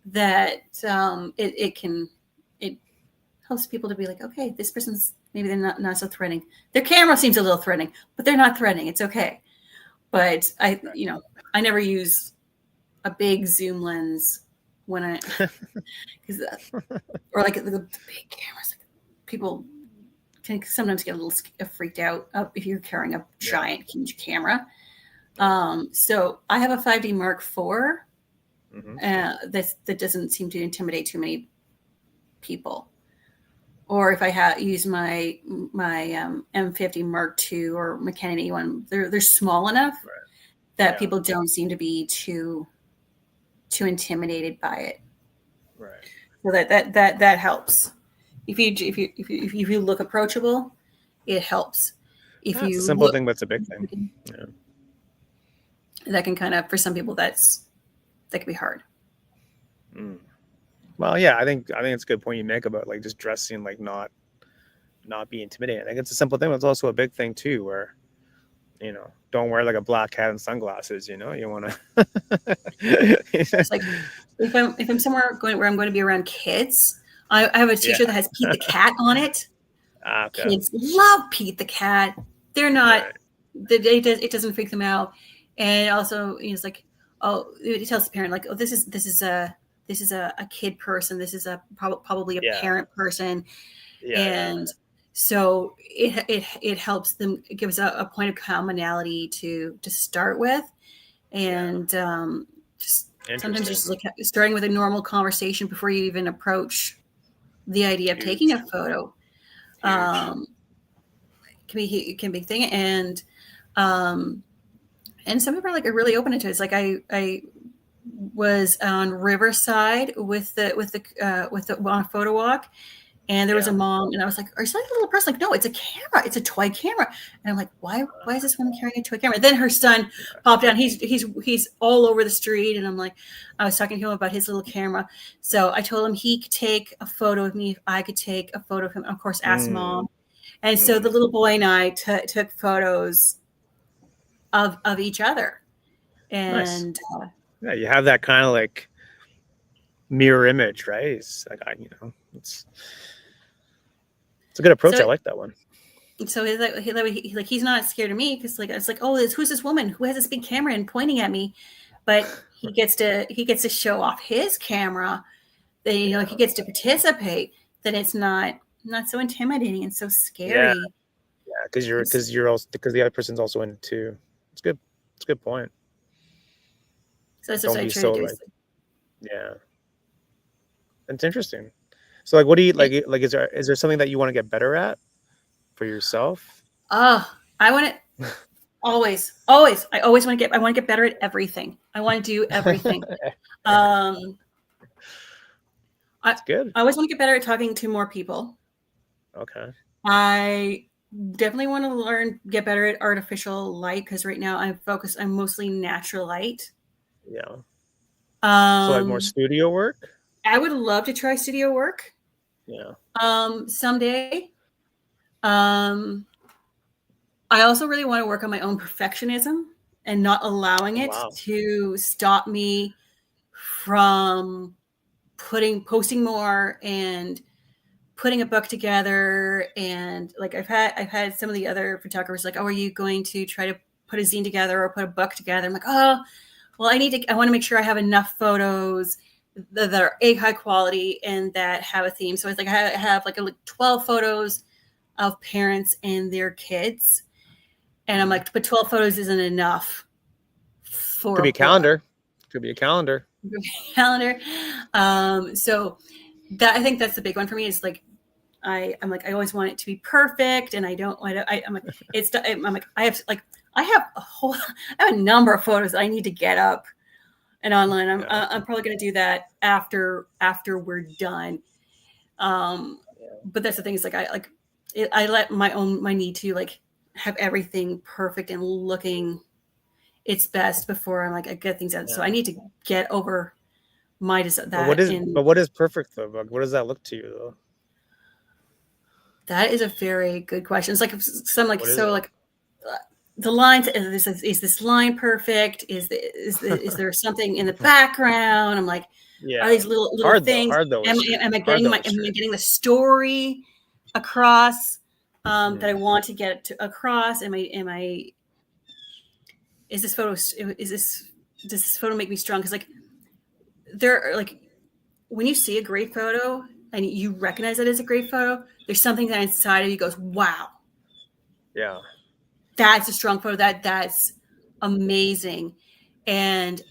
that it helps people to be like, okay, this person's maybe they're not so threatening. Their camera seems a little threatening, but they're not threatening. It's okay. But I never use a big zoom lens when or like the big cameras. Like, people can sometimes get a little freaked out if you're carrying a giant, huge camera. So I have a 5D Mark IV. That doesn't seem to intimidate too many people. Or if I use my M50 Mark II or Canon E1, they're small enough that people don't seem to be too intimidated by it. Right. So that helps. If you look approachable, it helps. If It's a simple thing, but it's a big thing. Yeah. That can kind of, for some people, that can be hard. Well, yeah, I think it's a good point you make about like just dressing like not be intimidating. I think it's a simple thing, but it's also a big thing too, where don't wear like a black hat and sunglasses. You want to. It's like if I'm somewhere where I'm going to be around kids, I have a T-shirt that has Pete the Cat on it. Okay. Kids love Pete the Cat. They're not. It doesn't freak them out, and also it's like, oh, it tells the parent like, oh, this is a kid person. This is probably a parent person, and so it helps them. It gives a point of commonality to start with, and just sometimes just like starting with a normal conversation before you even approach the idea of taking a photo. can be a thing. And some people are like are really open to it. It's like I was on Riverside with the on a photo walk, and there was a mom, and I was like, "Are you like a little person?" Like, no, it's a camera. It's a toy camera. And I'm like, why is this woman carrying a toy camera? Then her son popped down. He's all over the street, and I'm like, I was talking to him about his little camera. So I told him he could take a photo of me if I could take a photo of him. Of course, asked mom. And so the little boy and I took photos of each other. Nice. And Yeah, you have that kind of like mirror image, right? It's like it's a good approach. so I like that one. So he's not scared of me because like it's like, oh, who's this woman who has this big camera and pointing at me, but he gets to show off his camera. That like he gets to participate. Then it's not so intimidating and so scary. Yeah, because the other person's also in it too. It's good. It's a good point. So that's what I try to do. Yeah, it's interesting. So like, what do you like? Like, is there something that you want to get better at for yourself? I want to always. I want to get better at everything. I want to do everything. That's good. I always want to get better at talking to more people. Okay. I definitely want to get better at artificial light because right now I'm mostly natural light. Yeah. So like more studio work? I would love to try studio work. Yeah. Someday. I also really want to work on my own perfectionism and not allowing it to stop me from posting more and putting a book together. And like I've had some of the other photographers like, oh, are you going to try to put a zine together or put a book together? I'm like, oh, well, I want to make sure I have enough photos that are high quality and that have a theme. So it's like I have like 12 photos of parents and their kids. And I'm like, but 12 photos isn't enough for Could be a calendar. Could be a calendar. So that I think that's the big one for me is like I'm like I always want it to be perfect, and I'm like I have a number of photos that I need to get up and online. I'm probably going to do that after we're done. But that's the thing is like I let my need to like have everything perfect and looking its best before I'm like I get things out. So I need to get over my that. But what is perfect though? What does that look to you though? That is a very good question. It's like some like so like the lines. Is this line perfect? Is there something in the background? I'm like, are these little things? Am I getting the story across that I want to get across? Does this photo make me strong? Because like there are like when you see a great photo and you recognize it as a great photo, there's something that inside of you goes, wow. Yeah. That's a strong photo. That's amazing. And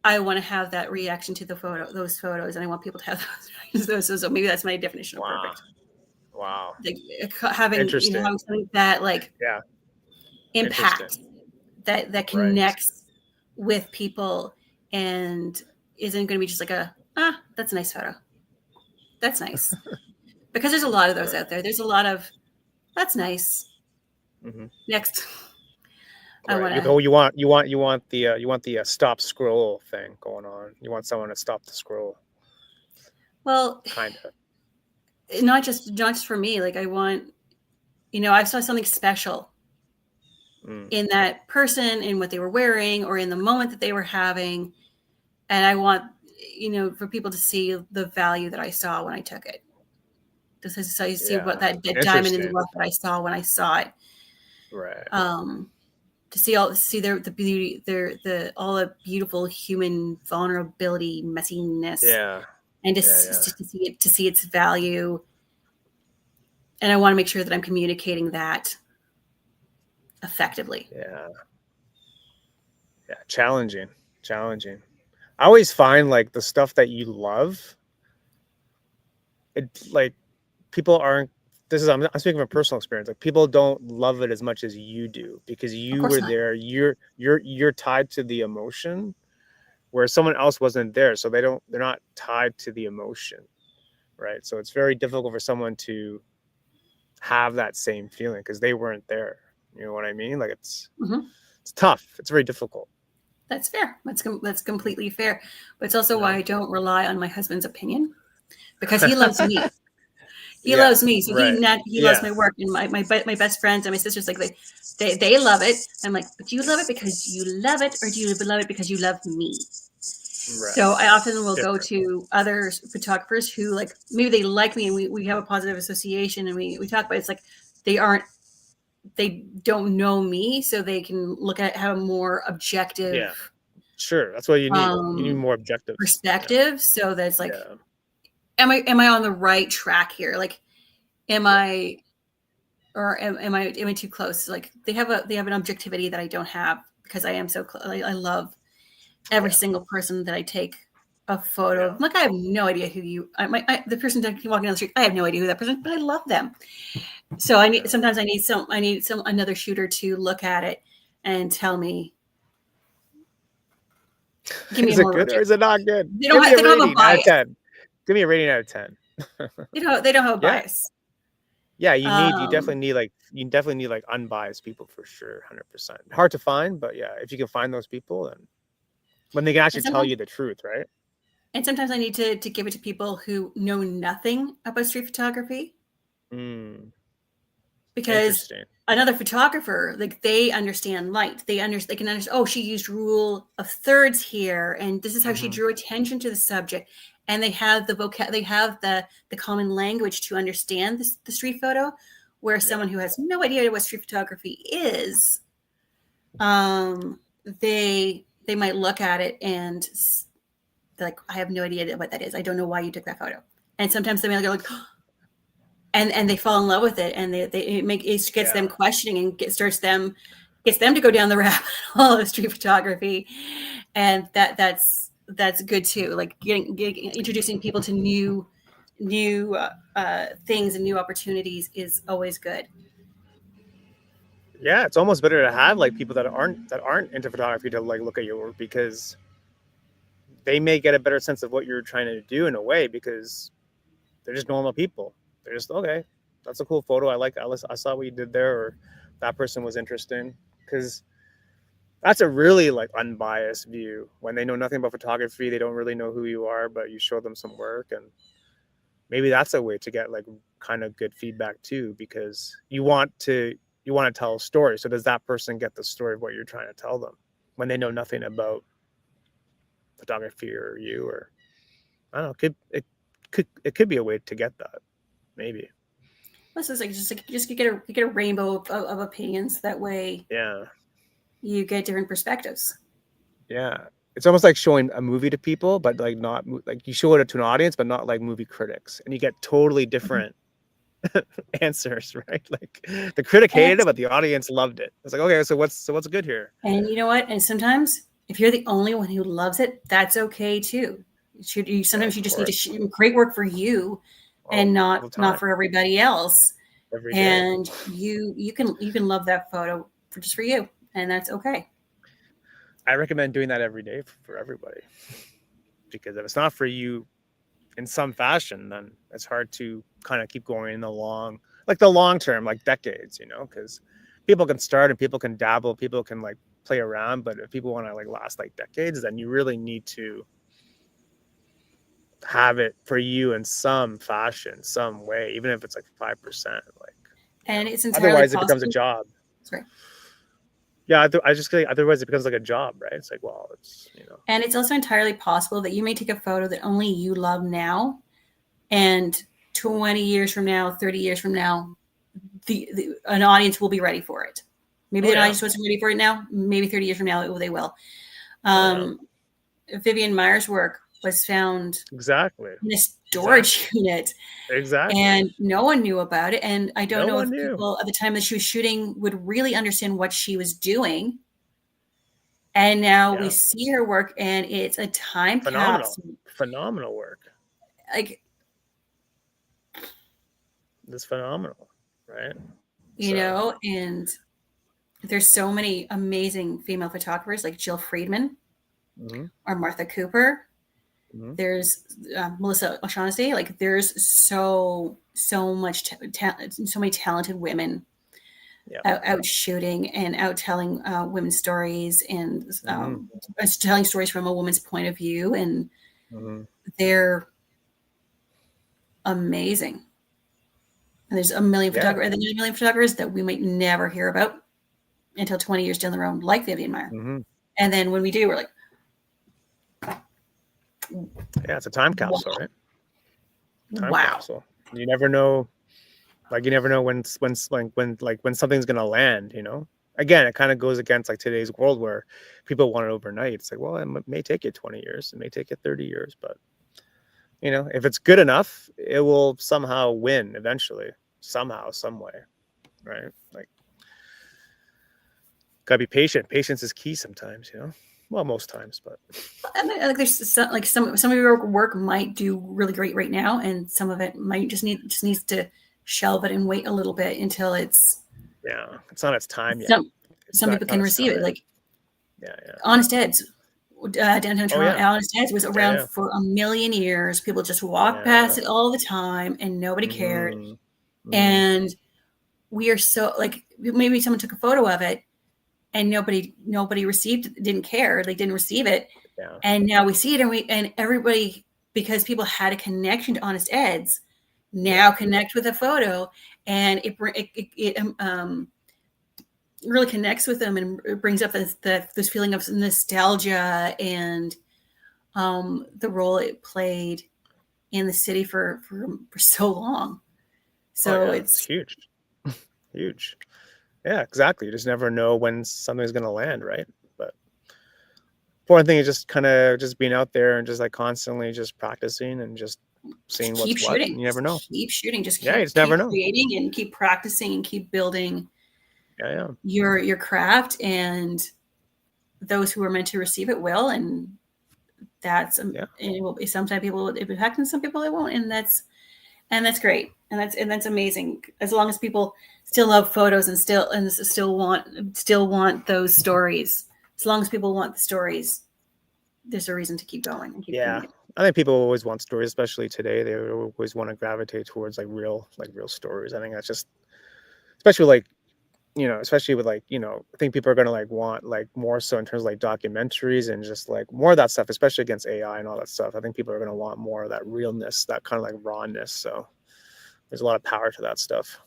I want to have that reaction to those photos. And I want people to have those. So maybe that's my definition of perfect. Wow. Like, having something that like impacts, that connects with people and isn't going to be just like that's a nice photo. That's nice. Because there's a lot of those out there. There's a lot of, that's nice. Mm-hmm. Next. You want the stop scroll thing going on. You want someone to stop the scroll. Well, kind of. Not just for me. Like I want, I saw something special in that person, in what they were wearing, or in the moment that they were having, and I want, for people to see the value that I saw when I took it. So you see what that diamond in the rough that I saw when I saw it. Right. To see the beauty, all the beautiful human vulnerability, messiness. Yeah. And to see its value. And I want to make sure that I'm communicating that effectively. Yeah. Yeah. Challenging. I always find like the stuff that you love, it like people aren't I'm speaking from personal experience. Like people don't love it as much as you do because Of you course were not. there. You're tied to the emotion, where someone else wasn't there, so they're not tied to the emotion, right? So it's very difficult for someone to have that same feeling because they weren't there. You know what I mean? Like Mhm. it's tough. It's very difficult. That's fair. That's completely fair. But it's also You why know? I don't rely on my husband's opinion, because he loves me. He Yeah. loves me, so Right. he loves Yeah. my work, and my best friends and my sisters, like they love it. I'm like, but do you love it because you love it, or do you love it because you love me? Right. So I often will go Different. to other photographers who, like, maybe they like me and we have a positive association and we talk, but it's like they aren't they don't know me, so they can look at have a more Yeah. objective Sure. That's what you need. You need um more objective. Yeah. perspective. So that's like, Yeah. am I on the right track here? Like, am Yeah. I or am I too close? Like they have an objectivity that I don't have because I am so close. I love every Yeah. single person that I take a photo Yeah. of. Like, I have no idea who you. The person walking down the street. I have no idea who that person, but I love them. So Yeah. sometimes I need some another shooter to look at it and tell me, give me a Is it more good or is objective. it not good? Give me a They don't have a rating out of bias. 10. Give me a rating out of 10. They don't have a Yeah. bias. Yeah, Um, you definitely need like unbiased people for sure, 100%. Hard to find, but yeah, if you can find those people, then when they can and actually tell sometimes you the truth, right? I need to give it to people who know nothing about street photography, Mm, because interesting. another photographer, like, they understand light, they can understand, oh, she used rule of thirds here, and this is how she Hmm. drew attention to the subject, and they have they have the common language to understand the street photo, where Yeah. someone who has no idea what street photography is, um they might look at it and like, I have no idea what that is, I don't know why you took that photo. And sometimes they may go like, and they fall in love with it, and it gets them Yeah. questioning and gets them to go down the rabbit hole of street photography. And that's good too, like introducing people to new things and new opportunities is always good. Yeah, it's almost better to have like people that aren't into photography to like look at your work because they may get a better sense of what you're trying to do in a way because they're just normal people. They're just okay. That's a cool photo. I saw what you did there, or that person was interesting because that's a really like unbiased view when they know nothing about photography. They don't really know who you are, but you show them some work, and maybe that's a way to get like kind of good feedback too because you want to tell a story. So does that person get the story of what you're trying to tell them when they know nothing about photography or you? Or I don't know, it could be a way to get that, maybe. This is like just you get a rainbow of opinions. That way Yeah. you get different perspectives. Yeah. It's almost like showing a movie to people, but like not like you show it to an audience, but not like movie critics, and you get totally Mhm. different answers, right? Like the critic And hated it, but the audience loved it. It's like, okay, so what's good here? And you know what? And sometimes, if you're the only one who loves it, that's okay too. Oh, Sometimes of you just need to course, create work for you, and all the not time, for everybody else. every day. And you can love that photo for just for you, and that's okay. I recommend doing that every day for everybody because if it's not for you in some fashion, then it's hard to kind of keep going in the long term, like decades, because people can start and people can dabble, people can like play around, but if people want to like last like decades, then you really need to have it for you in some fashion, some way, even if it's like 5%, like, And it's entirely otherwise it becomes a possible. job. Sorry. Yeah, I just think otherwise it becomes like a job, right? It's like, well, And it's also entirely possible that you may take a photo that only you love now, and 20 years from now, 30 years from now, an audience will be ready for it. Maybe oh the yeah, audience wasn't ready for it now. Maybe 30 years from now, they will. oh yeah, Um, Vivian Meyer's work was found exactly, in a exactly, storage unit, exactly. and no one knew about it. And I don't No know one if knew. people at the time that she was shooting would really understand what she was doing. And now we Yeah, see her work, and it's a time phenomenal, capsule. phenomenal work. Like, It's phenomenal, right? You know, and there's so many amazing female photographers like Jill Friedman Mm-hmm. or Martha Cooper. Mm-hmm. There's Melissa O'Shaughnessy. Like there's so much so many talented women out shooting and out telling women's stories and telling stories from a woman's point of view, and they're amazing. And there's a million photographers, and there's a million photographers that we might never hear about until 20 years down the road, like Vivian Maier. And then when we do, we're like, yeah, it's a time capsule, right? Time wow. capsule. You never know. Like you never know when something's gonna land, you know. Again, it kind of goes against like today's world where people want it overnight. It's like, well, it may take you 20 years, it may take you 30 years, but you know, if it's good enough, it will somehow win eventually, somehow, some way, right? Like, gotta be patient. Patience is key sometimes, you know. Well, most times, but I mean, like there's some of your work might do really great right now, and some of it might just needs to shelve it and wait a little bit until it's not its time yet. Some people can receive it. Like yeah. Honest Ed's, downtown Toronto. Honest Ed's was around for a million years. People just walked past it all the time, and nobody cared. And we are so like maybe someone took a photo of it, and nobody received it, didn't care. They didn't receive it. Yeah. And now we see it, and everybody, because people had a connection to Honest Ed's, now connect with a photo, and it really connects with them, and it brings up this feeling of nostalgia and the role it played in the city for so long. So it's huge. Huge. Yeah, exactly. You just never know when something's going to land, right? But important thing is just kind of just being out there and just like constantly just practicing and just seeing what's shooting. What. You never know. Keep shooting. Just you just never know. Creating and keep practicing and keep building your craft, and those who are meant to receive it will, and that's and it will be. Sometimes people it will impact, and some people it won't, and that's great, and that's amazing. As long as people still love photos and still want those stories, as long as people want the stories, there's a reason to keep going and keep doing it. I think people always want stories, especially today. They always want to gravitate towards like real stories. I think that's just, especially like, you know, especially with like, you know, I think people are gonna like want like more so in terms of like documentaries and just like more of that stuff, especially against AI and all that stuff. I think people are gonna want more of that realness, that kind of like rawness. So there's a lot of power to that stuff.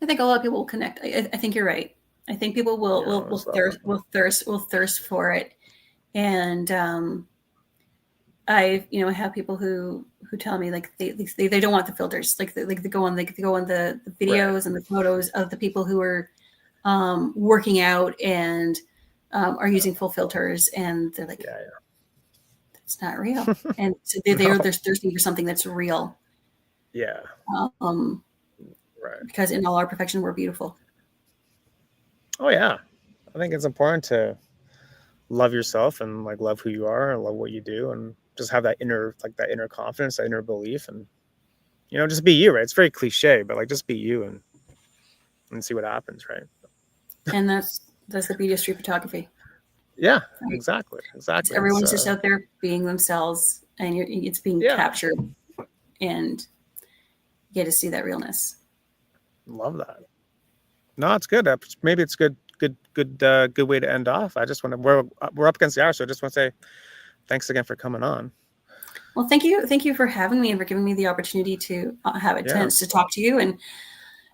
I think a lot of people will connect. I think you're right. I think people will thirst for it, and I have people who tell me like they don't want the filters, like they go on the videos and the photos of the people who are working out and are using full filters, and they're like, that's not real, and so they're thirsty for something that's real. Because in all our perfection, we're beautiful. Oh yeah, I think it's important to love yourself and like love who you are and love what you do, and just have that inner confidence, that inner belief, and you know, just be you, right? It's very cliche, but like just be you and see what happens, right? And that's the beauty of street photography. Yeah, right? Exactly. Everyone's just out there being themselves, and it's being captured, and you get to see that realness. Love that. No, it's good. Maybe it's good way to end off. I just want to, we're up against the hour, so I just want to say thanks again for coming on. Well, thank you for having me and for giving me the opportunity to have a chance to talk to you and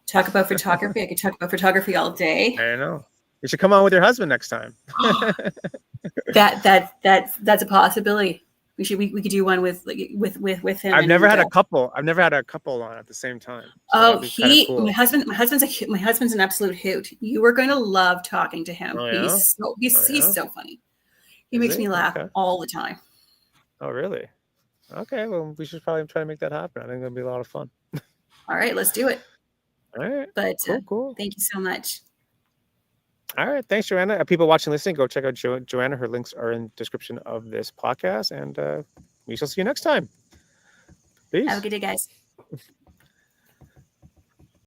talk about photography. I could talk about photography all day. I know. You should come on with your husband next time. That's a possibility. We could do one with him. I've never had a couple on at the same time. So cool. my husband's an absolute hoot. You are going to love talking to him. Oh, yeah? He's so funny. He makes me laugh all the time. Oh, really? Okay, well, we should probably try to make that happen. I think it'll be a lot of fun. All right, let's do it. All right. But cool. Thank you so much. All right. Thanks, Joanna. People watching, listening, go check out Joanna. Her links are in the description of this podcast, and we shall see you next time. Peace. Have a good day, guys.